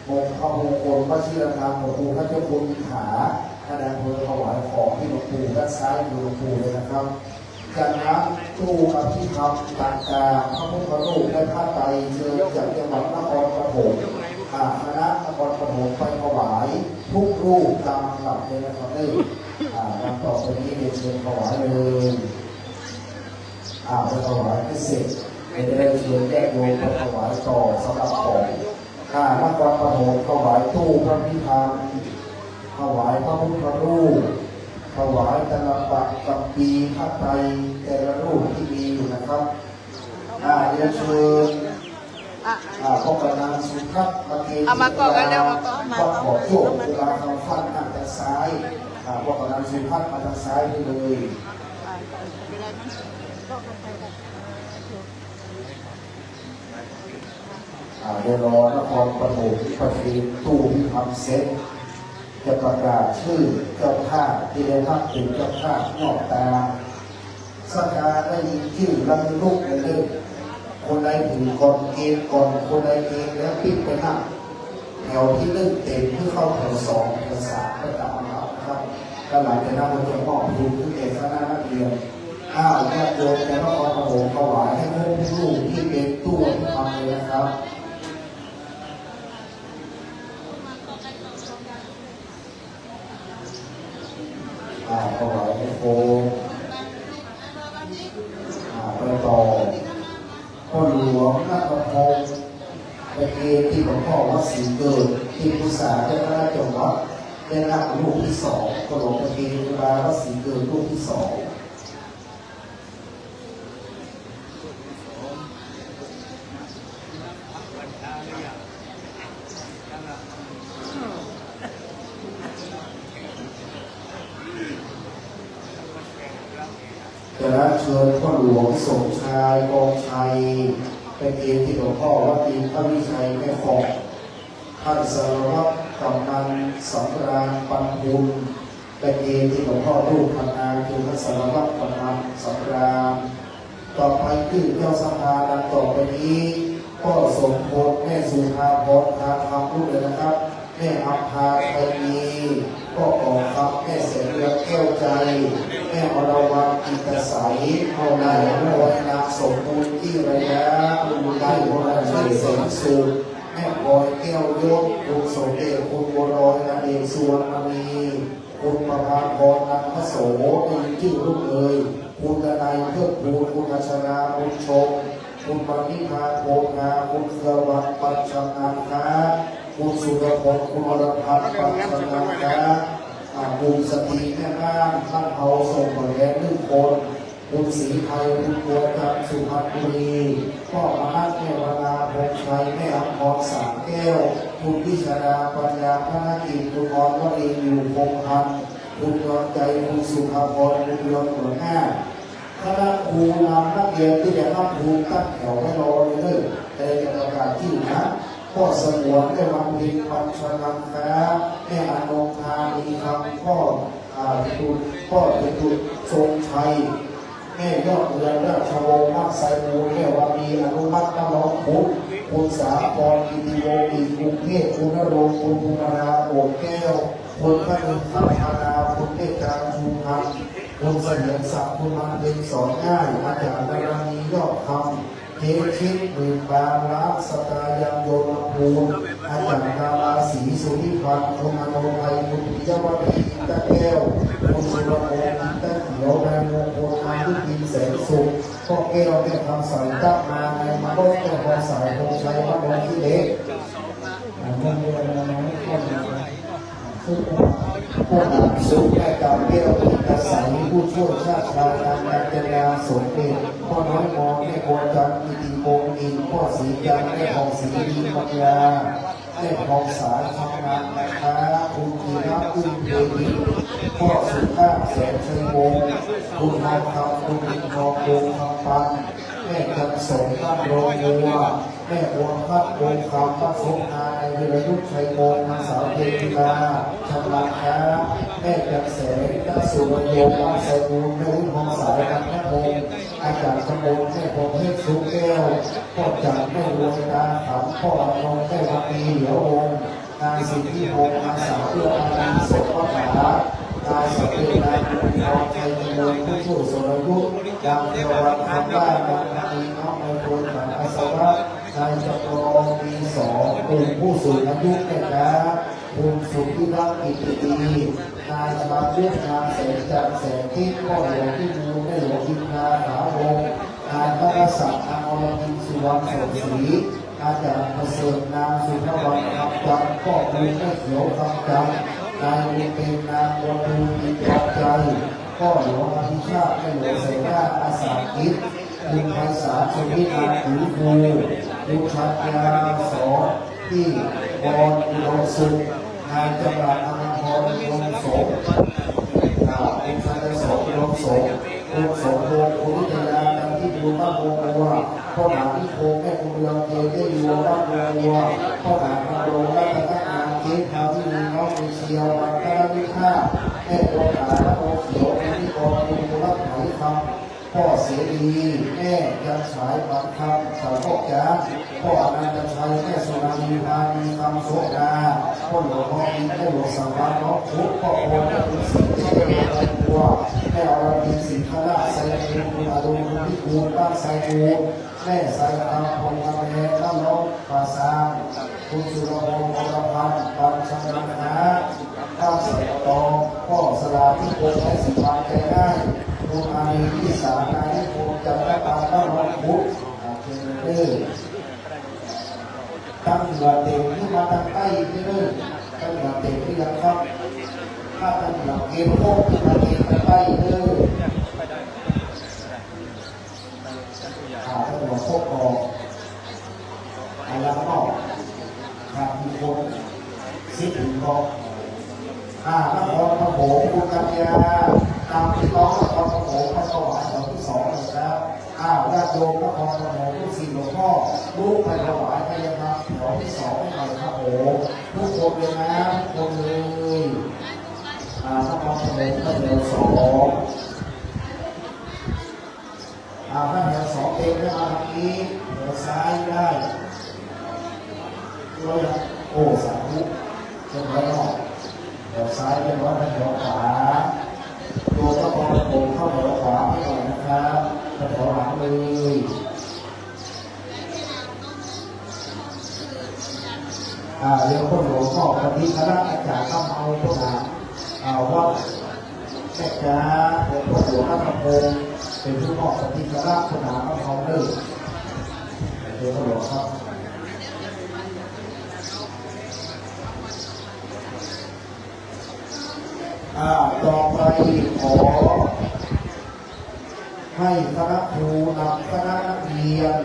มงคลมงคลพระชิรธรรมหลวงปู่ท่านเจ้าคุณมิขาท่านนายอำเภอถวายของที่หลวงปู่ด้านซ้ายอยู่หลวงปู่เลยนะครับจากนั้นตู้อภิธรรมต่างๆพระพุทธรูปและพระไตรเชิญจากจังหวัดนครปฐมคณะนครปฐมไปถวายทุกรูปตามลำดับเลยนะครับนี่ลำต่อไปนี้เรียนเชิญถวายเลยไปถวายให้เสร็จไม่ได้เชิญแยกโยมไปถวายต่อสำหรับของนครปฐมถวายตู้พระพิธรรมถวายพระพุทธรูปถวายตลับปักกับปีพระไตรแต่ละรูปที่มีอยู่นะครับเรียนเชิญพบกับนางสุทัศน์มาเกณฑ์มาก่อนกันเดี๋ยวมาก่อนมาขอโชคเวลาเขาฟันทางซ้ายพบกับนางสุทัศน์มาทางซ้ายไปเลยเดี๋ยวรอนครปฐมประเทศตู้ที่ทำเซ็ตจะประกาศชื่อเจ้าภาพที่ได้รับเป็นเจ้าภาพนอกตาสักการได้ยินชื่อรับลูกเลย คนใดถือก่อนเกณฑ์ก่อนคนใดเกณฑ์แล้วปิดไปนั่งแถวที่1เต็มเพื่อเข้าแถว2แถว3ก็ตามนะครับก็หลังจากนั้นเราจะมอบทุนขึ้นเอกคณะนักเรียน ญาติโยมแต่ละคนมาโหมถวายให้พวกลูกที่เป็นตู้ทำเลยนะครับถวายให้โคไปต่อพ่อหลวงนักพงศ์ไปเกณฑ์ที่หลวงพ่อวัดศรีเกิดที่พุทธศาสนาจังหวัดได้รับลูกที่สองก็หลวงไปเกณฑ์วัดศรีเกิดลูกที่สองจะรับเชิญพ่อหลวงสมชายกองชัยเป็นเองที่หลวงพ่อวัดอินทร์วิชัยแม่ฟองท่านสารวัตรกำนันสำราญปันบุญเป็นเองที่หลวงพ่อรูปพนางคือท่านสารวัตรกำนันสำราญต่อไปขึ้นเจ้าสภาดังต่อไปนี้พ่อสมพลแม่สุภาพรพาคำลูกเลยนะครับแม่อัมพาไทยมีพ่อของครับแม่เสียเรือแก้วใจแม่อรวรรณอินทสายพ่อนายแม่วัฒนาสมบูรณ์ที่ระยะคุณได้หัวใจเสริมสูงแม่บอยแก้วยศคุณสมเด็จคุณบัวลอยนเดชสุวรรณมีคุณประภาพรนันทโสเป็นชื่อลูกเลยคุณดนายเพื่อภูมิคุณอัชราคุณชมคุณปณิพาโภงาคุณเสวัสดิ์ปัญชนาคาคุณสุรพงศ์คุณอรพันธ์ปัญชนาคาคุณสติแม่บ้านท่านเผาส่งผลแรง1 คนคุณศรีไทยคุณบัวจันทร์สุพรรณบุรีพ่อมหาแม่วนาพงษ์ชัยแม่อัมพรสามแก้วคุณพิชดาปัญญาพนากิจคุณอรวรีอยู่พงพันธ์คุณยอดใจคุณสุภาพรคุณยอดหัวหน้าคณะครูนำนักเรียนที่จะรับครูตั้งแถวให้รอเลยแต่จะประกาศที่นะพ่อสมวนได้วางพิงปัญชนังค้าแม่อนงคามีคำพ่อตุลพ่อตุลทรงชัยแม่ยอดเรือนราชวงศ์มักไซมูแม่วามีอนุมัติน้องพุทธคุณสาพรกิติวงศ์อีกกรุงเทพคุณนรงค์คุณภูมินาโอบแก้วคุณพระนุนพัฒนาคุณเมตตาชูพันธ์คุณเสถียรศักดิ์คุณมันเป็นสอนง่ายอาจารย์ดารานียอดคำเทชิตหมื่นบางรักสตายังโยนภูมิอาจารย์ดาราศรีสุริพันธ์คุณอนุภัยคุณปิยวัฒน์ตะแก้วคุณสุรพงศ์ตะเขียวนายมงคลอายุพินแสนสุขพ่อแก้วเป็นคำสั่งตั้งมาในมาโลกแก้วพอสายพงชัยวัดนนที่เล็กมันเรียนอะไรไม่ค่อยผู้นำสุขแม่กำเกี้ยวอินทสายผู้ช่วยชาติชายการงานเจริญสมเด็จพ่อน้อยมองแม่โกจันอิติโกอินพ่อศรีจันแม่ของศรีดีปัญญาแม่ของสายทำงานนะคะคุณธีระอุ้มเทวีพ่อสุภาพแสนชัยวงศ์คุณนายคำคุณอินทองวงคำปันแม่จันสมบ้านโรงบัวแม่บัวพัดวงคำพัดสุนายวิรยุทธชัยวงศ์นางสาวเทวิลาชำนาญค้าแม่จันแสงนักสุวรรณยงบ้านไซมูลแม่วิพงศ์สายนันทพงศ์อาจารย์ขบวนแม่พงษ์เทพสุแก้วพ่อจันแม่รวยตาขำพ่ออนงแม่วันีเหลียววงนางสิทธิพงศ์นางสาวเอื้ออารีสมวัฒนานายสังเกตนายบุญทองชัยมงคลผู้ช่วยสรยุทธ์ดังเทวันคำบ้านนางมีน้องในคนขันอาสวะนายจำลองมีสองกลุ่มผู้สูงอายุนะครับคุณสุทธิรักษ์กิติดีนายชมาเลือกนางแสงจันทร์แสงทิพย์พ่อหลวงที่มูลแม่หลวงอินทราถาวงนายพระศักดิ์นางอรพินสุวรรณสดศรีอาจารย์ประเสริฐนางสุภวรรณคำจันทร์พ่อคุณแม่เขียวคำจันทร์นายบุญเป็นนางบัวทูอินทร์ใจพ่อหลวงอภิชาติแม่หลวงเสนาอาสาคิดคุณไพศาลชวิตาถือภูคุณชัญญาสอนที่บอลอุดมสุขนายจำรัดอนันทรอุดมสมคุณชัยสมอุดมสมคุณสมพงศ์คุณวิทยาการที่ดูบ้านบัวพ่อหลานที่โคแม่คุณเรืองเจได้อยู่บ้านบัวพ่อหลานมาโรงรัตนงานเจ๊พาที่มีน้องมีเชียววันตะวิภาแม่ตัวขาและโอเขียวที่กองคุณรักไหมคำพ่อศรี รีแม่จันฉายบางคำสาวพ่อจ๋าพ่ออนันตชัยแม่สุนารีพานีคำโสดาพ่อหลวงพ่ออินแม่หลวงสังวาสน้องพุทธพ่อโอนแม่คุณสิงห์แม่หลวงพ่อบัวแม่อรพินสิงห์คณะไซคูคุณอดุลคุณพิคูลบ้านไซคูแม่ไซคำพงษ์อเมรน้ำน้องปราสาทคุณสุรพงศ์วรพันธ์ปัญชนะนะข้าวสารตองพ่อสลาที่โกงและสิบานใจได้คุณอาลีที่สามนายที่โกงจำได้ตามน้องพุทธเจริญตั้งเหนือเต็มที่มาทางใต้ที่นี่ตั้งเหนือเต็มที่ยังครับถ้าตั้งเหนือเกมโคกที่มาเกมทางใต้เลยตั้งเหนือโคกออกไอ้ลำนอกทางมีคนซิดถึงกองนครปฐมคุณกัญญาตามที่น้องนครปฐมมาถวายตอนที่2นะครับญาติโยมนครปฐมทุกสิ่งหลวงพ่อลูกไปถวายให้ยังครับตอนที่2ให้หน่อยครับผมทุกคนเลยนะทุกคนเลยนครปฐมก็เดือน2ถ้าเดือน2เองได้มาทางนี้เดือนซ้ายได้ด้วยโอ้สาธุเจ้าพ่อเดี๋ยวซ้ายเป็นวัดเดี๋ยวขวาตัวก็พอโป่งเข้าแถวขวาให้หน่อยนะครับแถวหลังเลยเรื่องคนหลวงพ่อวันนี้คณะอาจารย์ต้องเอาพวกนั้นว่าแม่จ้าเป็นคนหลวงพระธรรมพงศ์เป็นผู้มอบสติคณะคนหนาต้องเอาเลิกเรื่องคนหลวงครับต่อไปขอให้คณะครูนำคณะนักเรียน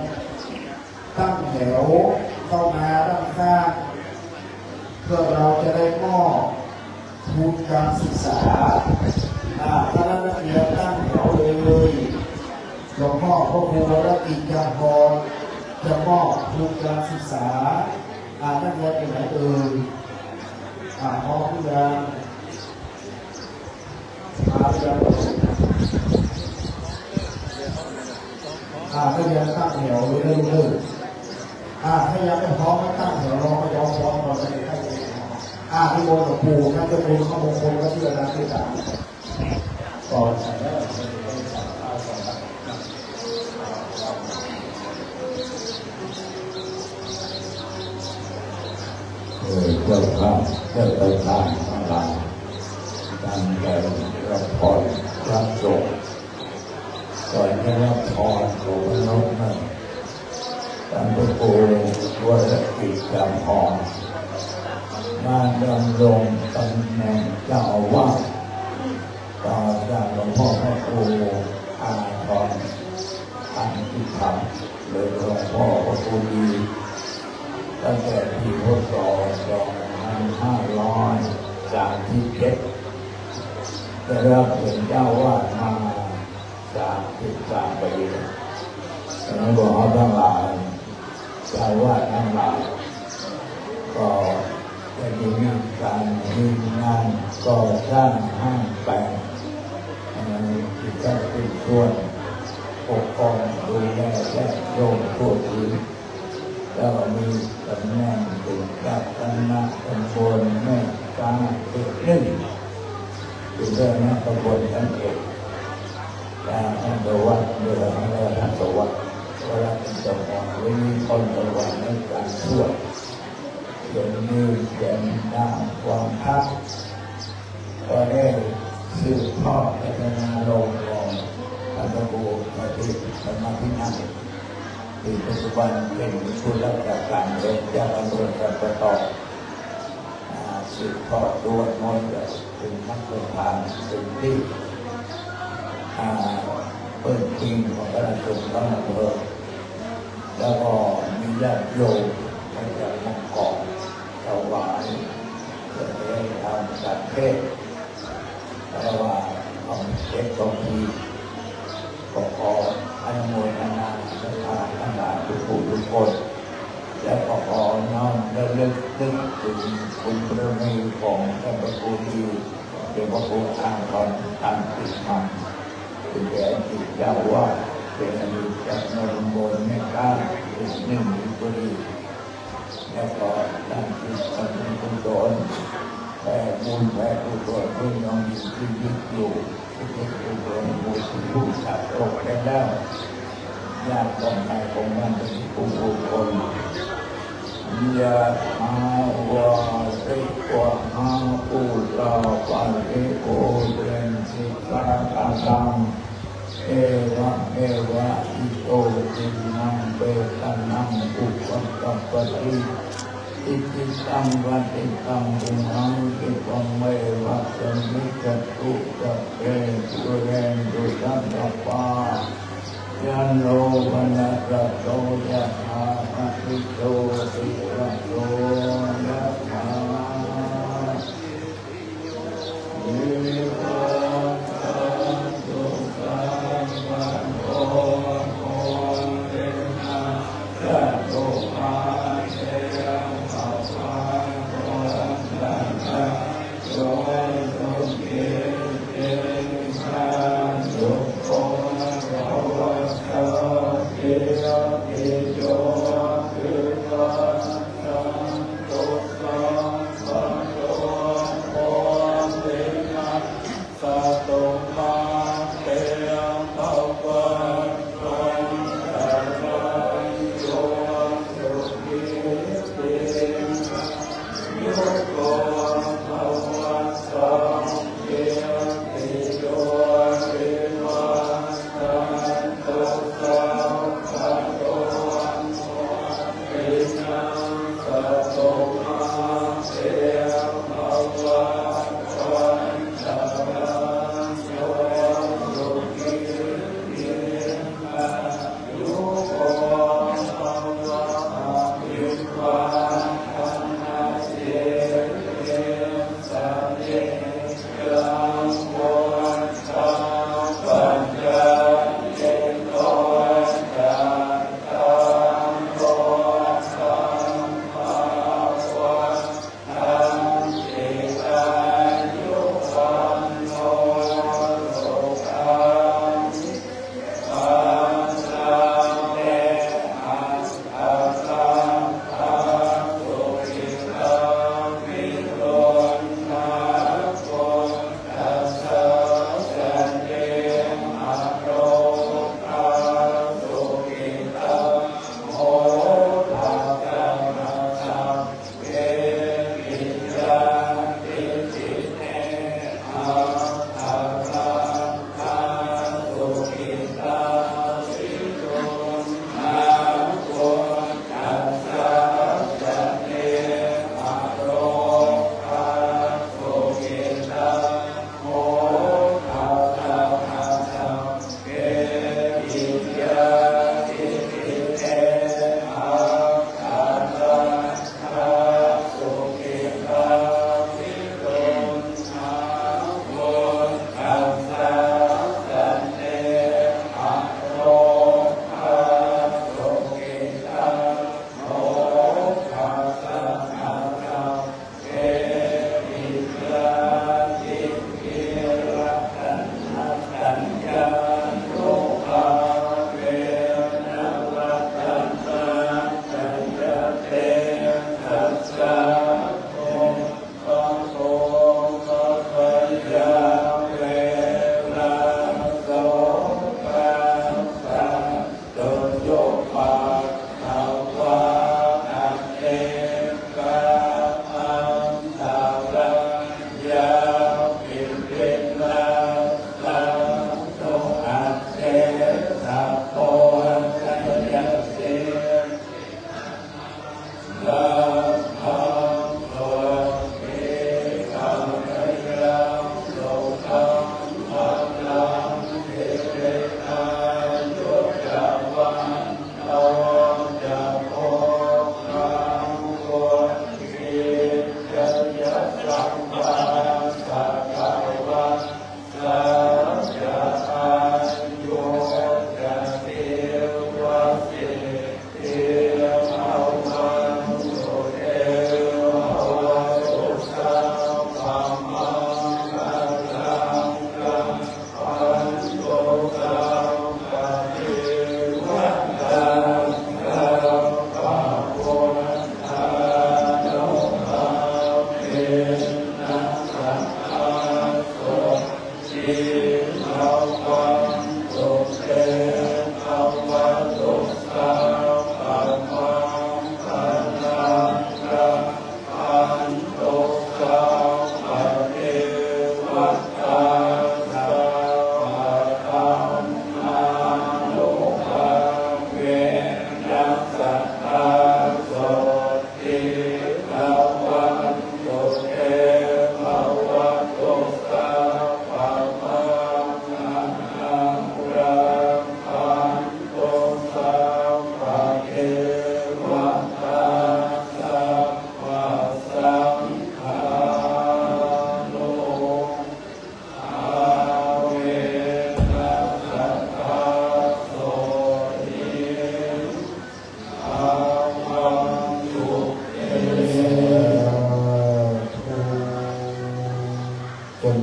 ตั้งแถวเข้ามาด้านข้างเพื่อเราจะได้มอบทุนการศึกษาคณะนักเรียนตั้งแถวเลยหลวงพ่อพระครูวรกิจยาพรจะมอบทุนการศึกษานักเรียนเป็นไหนเอ่ยพอผู้ยังก็ยังตั้งแถวเรื่อยๆถ้ายังไม่พร้อมก็ตั้งแถวรอก็ยอมพร้อมเราจะได้ที่โมนกับปู่นั่นจะเป็นข้อมงคลก็เชื่อนะที่สามก่อนเจ้าข้าเจ้าประธานทั้งหลายตั้งใจรับพรรับส่งก่อนจะรับพรของน้องนั้นท่านพระครูวรกิจจำพรมาดำรงตำแหน่งเจ้าอาวาสต่อจากหลวงพ่อพระครูอาทรอันติธรรมหรือหลวงพ่อพระครูดีตั้งแต่ปีพ.ศ. 2537ได้รับเป็นเจ้าวาดมา33 ปีฉะนั้นบอกเอาทั้งหลายเจ้าวาดทั้งหลายก็จะมีการมีงานก่อสร้างห้างแปลงที่จะเป็นส่วนปกครองดูแลและโยมทั่วถึงแล้วมีตำแหน่งเป็นเจ้าคณะตำบลแม่กาเขต 1เป็นเรื่องนั้นตำบลทั้งเขตท่านประวัติเรื่องอะไรท่านประวัติเวลาเป็นเจ้าของไว้มีคนประวัติในการช่วยเรื่องนี้เรื่องด้านความพักก็ได้สืบทอดพัฒนาโรงของท่านพระครูปฏิสมาธินันท์ที่ปัจจุบันเป็นผู้รับการเรียนจากอำเภอสันปะตองสืบทอดด้วยมนต์เป็นนักประธานเป็นที่เปิดจริงของพระราชวงศ์พระนเรศแล้วก็มีญาติโยมมาจากมังกรถวายเพื่อได้ทำการเทศน์แล้วว่าเอาเทศน์ตรงนี้ก็ขออนุโมทนาสาธุทั้งหลายทุกผู้ทุกคนและขอน้อมระลึกถึงคุณพระมีของท่านพระครูดีเป็นพระครูอ้างตอนตั้งติดมันเป็นแก่จิตเจ้าวาด เป็นอดีตจากนรบนในการอีกหนึ่งบุรีแล้วก็ตั้งจิตตั้งกุศลแต่บุญและกุศลที่ยังมีชีวิตอยู่ที่เป็นกุศลบุญผู้ชัดโลกได้แล้วญาติของใครของมันเป็นผู้บุญคนยะหาวาริวะหาปุตตะปันเอโกเรนสิกาตังเอวะเอวะอิโตตินังเปตันนังอุปัฏฐปฏิอิติตังวัติตังตุนังอิปัมเมวะสมิจตุสัพเพปุเรนตุสัพพะยันโลภะนะระโตยะถาภริโตติระโตยะถาเยวะสันตุสัมปันโตโกเรนะสัตโตมาเตยังภะคะโตสันตะโยสุเกเตสาสุโกเอโยเอโยคือวะสัง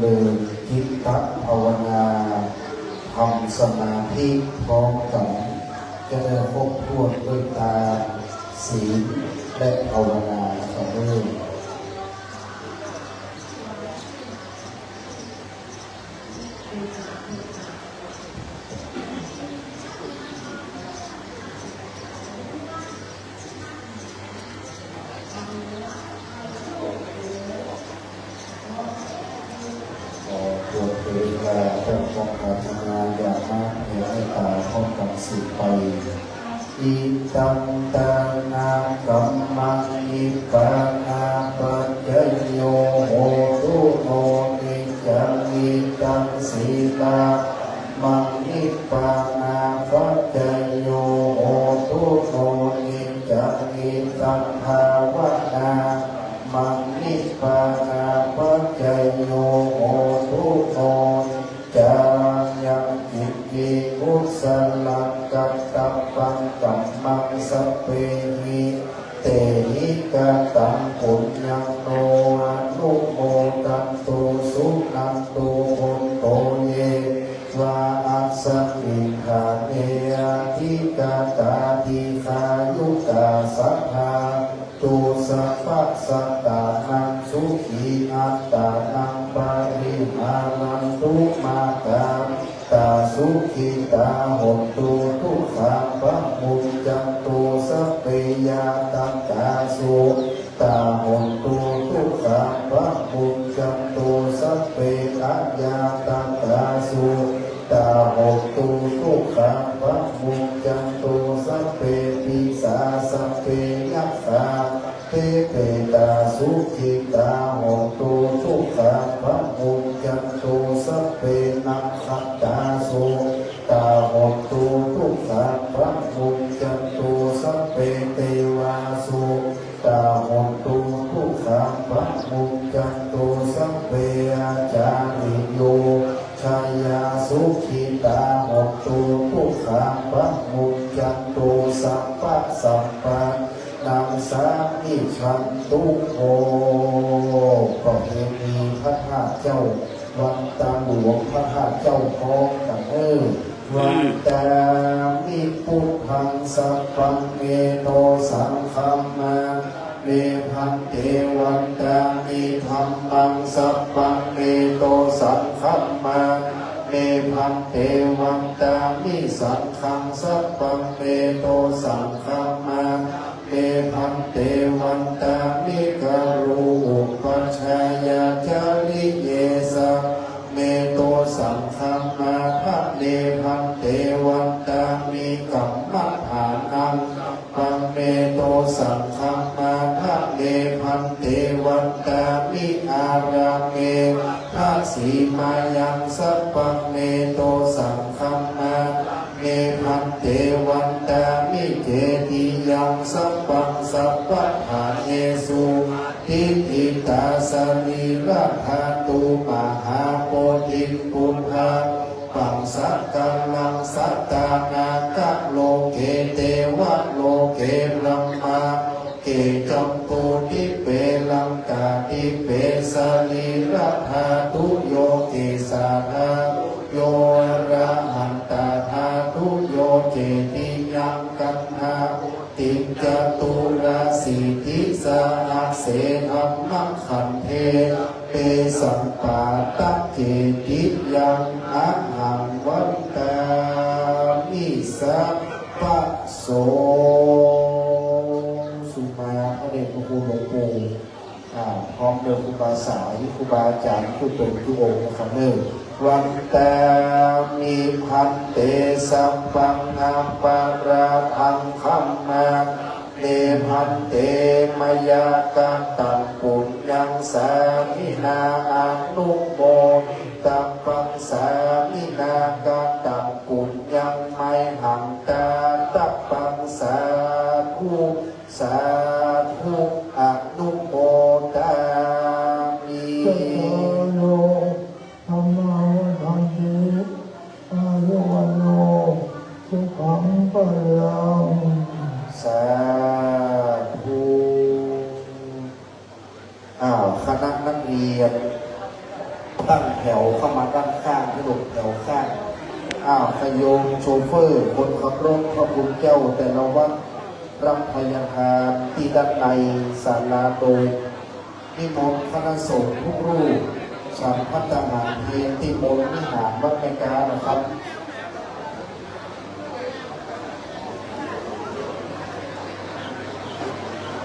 ริญจิตตภาวนาทำสมาธิพร้อมกันจะได้ครบถ้วนด้วยตาศีลและภาวนาครับเพื่อนปวดเวลาเจ้าของการทำงานอย่างมากเหตุตาพร้อมกับสืบไปอิตังตานากัมมังอิปานาปัจจโยโหตุโนนิจังอิตังสีลามังอิปานาปัจจโยโหตุโนนิจังอิตังภาวนามังนิปานาปัจจโยโหตุโนจายังจิตติอุสลังกัตตปังกัมมังสัพเพหิเตหิกตังปุญญังโนอนุโมตันตุสุนันตุปุตโตเยวาอัสสมิงหาเนทิกาตาทิคายุกาสัพพาตุสัพพะสัตตานังสุขีอัตตานังปาริมานันตุมาตาตาสุขีตาหนตุทุกขังปะมุญจันตุสัพเพยาตังตาสุตาหนตุทุกขังปะมุญจันตุสัพเพอัญญาตังตาสุตาหนตุทุกขังปะมุญจันตุสัพเพปิสาสัพเพยัคขาเทเตตาสุขิตาหนตุทุกขังปะมุญจันตุสัพเพนัคขตาสุตาหนตุทุกขังปะมุญจันตุสัพเพเทวาสุตาหนตุทุกขังปะมุญจันตุสัพเพอาจาริโยชายาสุขิตาหนตุทุกขังปะมุญจันตุสัพพะสัพพะนังสามิชันตุโอประเพณีพระธาตุเจ้าวัดตาหลวงพระธาตุเจ้าพร้อมกันวันตามิพุทธังสัพพังเมโตสังฆัมมาเมพันเทวันตามิธัมมังสัพพังเมโตสังฆัมมาเมพันเทวันตามิสังฆังสัพพังเมโตสังฆัมมาเมพันเตวันตามิกรุอุปัชฌายาจาริเยสะเมโตสังฆัมมาภะเนพันเตวันตามิกัมมัฏฐานังปัมเมโตสังฆัมมาภะเนพันเตวันตามิอาราเมภะสีมายังสัพพังเมโตสังฆัมมาเมพันเตวันตามิเจติยังสัพพังสัพพะหาเนสุทิฏฐิตาสรีระธาตุมหาโพธิปุพพะปังสักกัลลังสัตตานาคะโลเกเตวะโลเกบรมมาเกจัมปูทิเปลังกาทิเปสรีระธาตุโยเกสาธาโยระหันตาธาตุโยเจติยังกันหาติจตุราสีทิสานาเสหัมมังคันเทเปสัมปาตะเจติยังอะหังวันตามิสัพพะโสสุมาพระเดชพระคุณหลวงปู่พร้อมเดินครูบาสายครูบาอาจารย์ผู้เป็นทุกองค์นะครับวันตามิพันเตสัพพังอาปาราทังคัมมาเนพันเตมยากาตังปุญญังสามินาอนุโมตัปปังสามินากาตังปุญญังไมหังตาตัปปังสาธุสาธุอนุโมตามิธรรมาวทันติอายุวันโนสุขังพลังสาธุคณะนักเรียนพ ตั้งแถวเข้ามาด้านข้างที่หลบแถวข้างขยงโชเฟอร์คนขับรถพระคุณเจ้าแต่ละวัดรับพยาทานที่ด้านในศาลาโดยนิมนต์คณะสงฆ์ทุกรูปฉันพัฒนาเพียงที่บนวิหารวัดแม่กานะครับ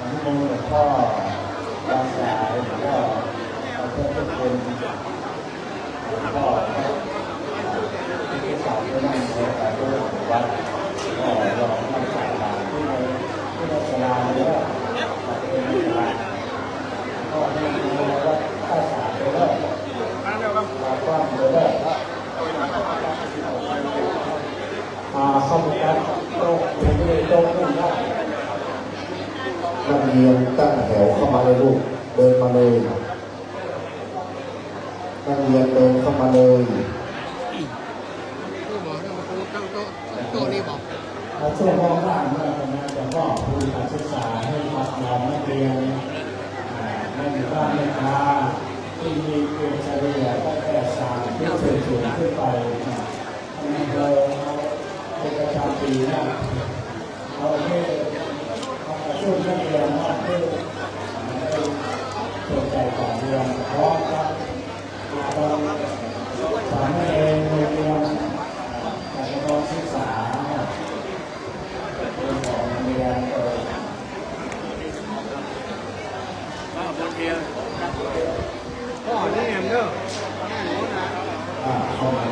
นิมนต์หลวงพ่อวางสายหลวงพ่อเพื่อนทุกคนหลวงพ่อที่สาวที่นั่งในการด้วยวัดก็รอทำสายมาที่ในศาลาเนี่ยเป็นศาลาก็ให้ดูว่าข้าสารไปเลยมาคว้างไปเลยเข้าไปกันโต๊ะอยู่ในโต๊ะนั่งได้นักเรียนตั้งแถวเข้ามาเลยลูกเดินมาเลยนักเรียนเดินเข้ามาเลยช่วงว่างๆเมื่อคณะจะมอบทุนการศึกษาให้กับน้องนักเรียนในหมู่บ้านแม่กาที่มีเกณฑ์เฉลี่ยตั้งแต่3ที่สูงขึ้นไปเราเป็นประจำปีนะเราให้ช่วยนักเรียนมากขึ้นสนใจการเรียนพร้อมกับเราสามารถเองเรียนการศึกษาพ่อนี่แอมเด้อเข้ามา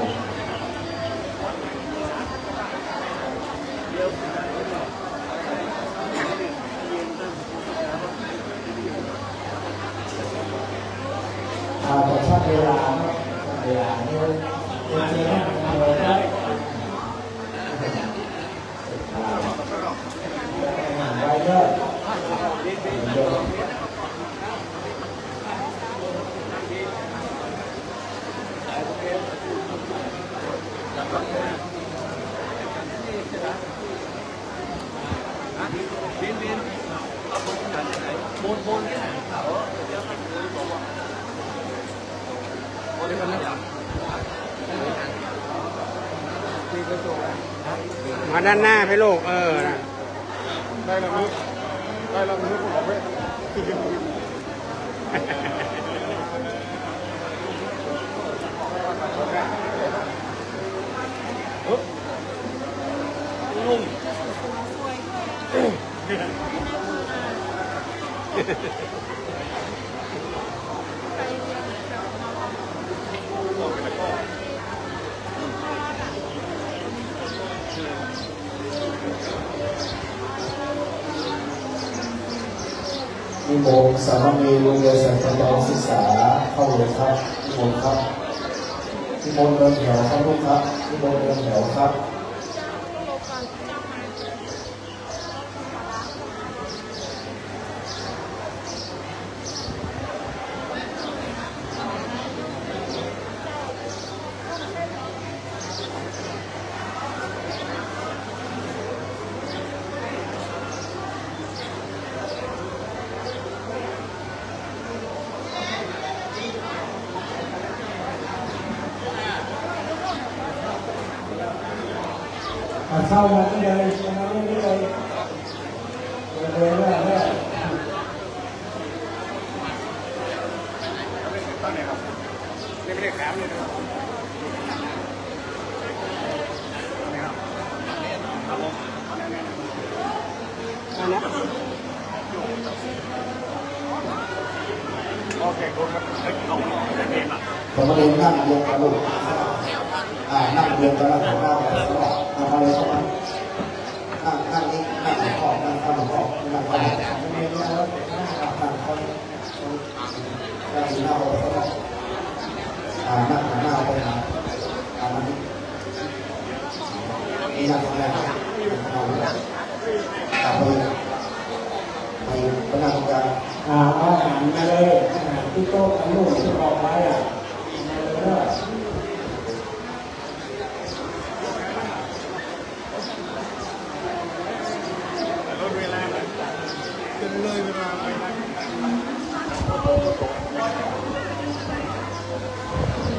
แต่ชอบเวลาเนี่ยจริงๆนะเราได้ไว้เยอะมาด้านหน้าไปลูกนะได้แล้วมั้ยผมเอาไปนิมนต์สามเณรโรงเรียนสันติบาลศึกษาเข้าเลยครับนิมนต์ครับนิมนต์เดินแถวครับลูกครับนิมนต์เดินแถวครับเข้ามาที่ใดมาที่ใดเดินได้ไม่ได้ขามเลยนะโอเคคุณครับผมมาเรียนนั่งเรียนกันลูกนั่งเรียนกันแล้วผมนั่งมาเลยเข้ามานั่งนี่นั่งขอบนั่งข้างขอบนั่งข้างเรียนแล้วนั่งข้างนั่งหน้าเราเข้ามานั่งหน้าไปหามันนี่นั่งแรกเอาไปนั่งกันเอาอาหารมาเลยอาหารที่โต๊ะอันนู้นที่ออกไว้มาเลยน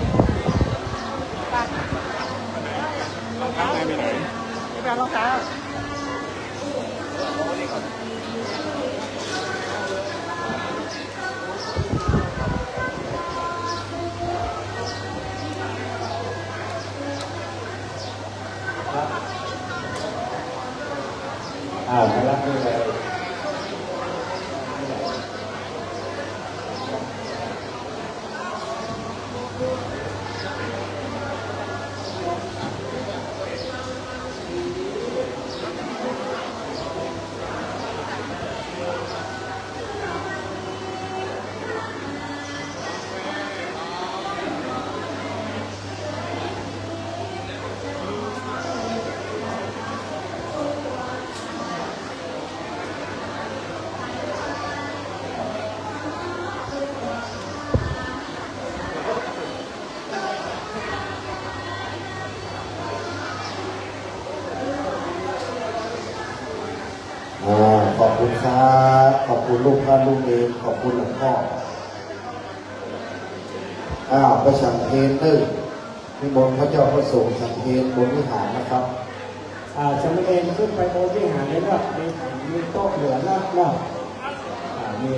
คุณครับขอบคุณลูกท่านลูกเองขอบคุณหลวงพ่อไปฉันเพลหนึ่งนิมนต์พระเจ้าพระสงฆ์ฉันเพลบนวิหารนะครับฉันเองขึ้นไปบนวิหารเลยว่ามีโต๊ะเหลือแล้วมี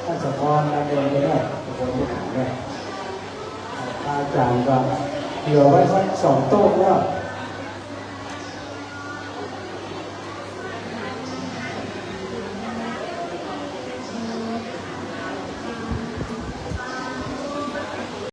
ท่านสะพรมาเดินไปด้วยบนวิหารเนี่ยอาจารย์ก็เหลือไว้สัก2 โต๊ะแล้ว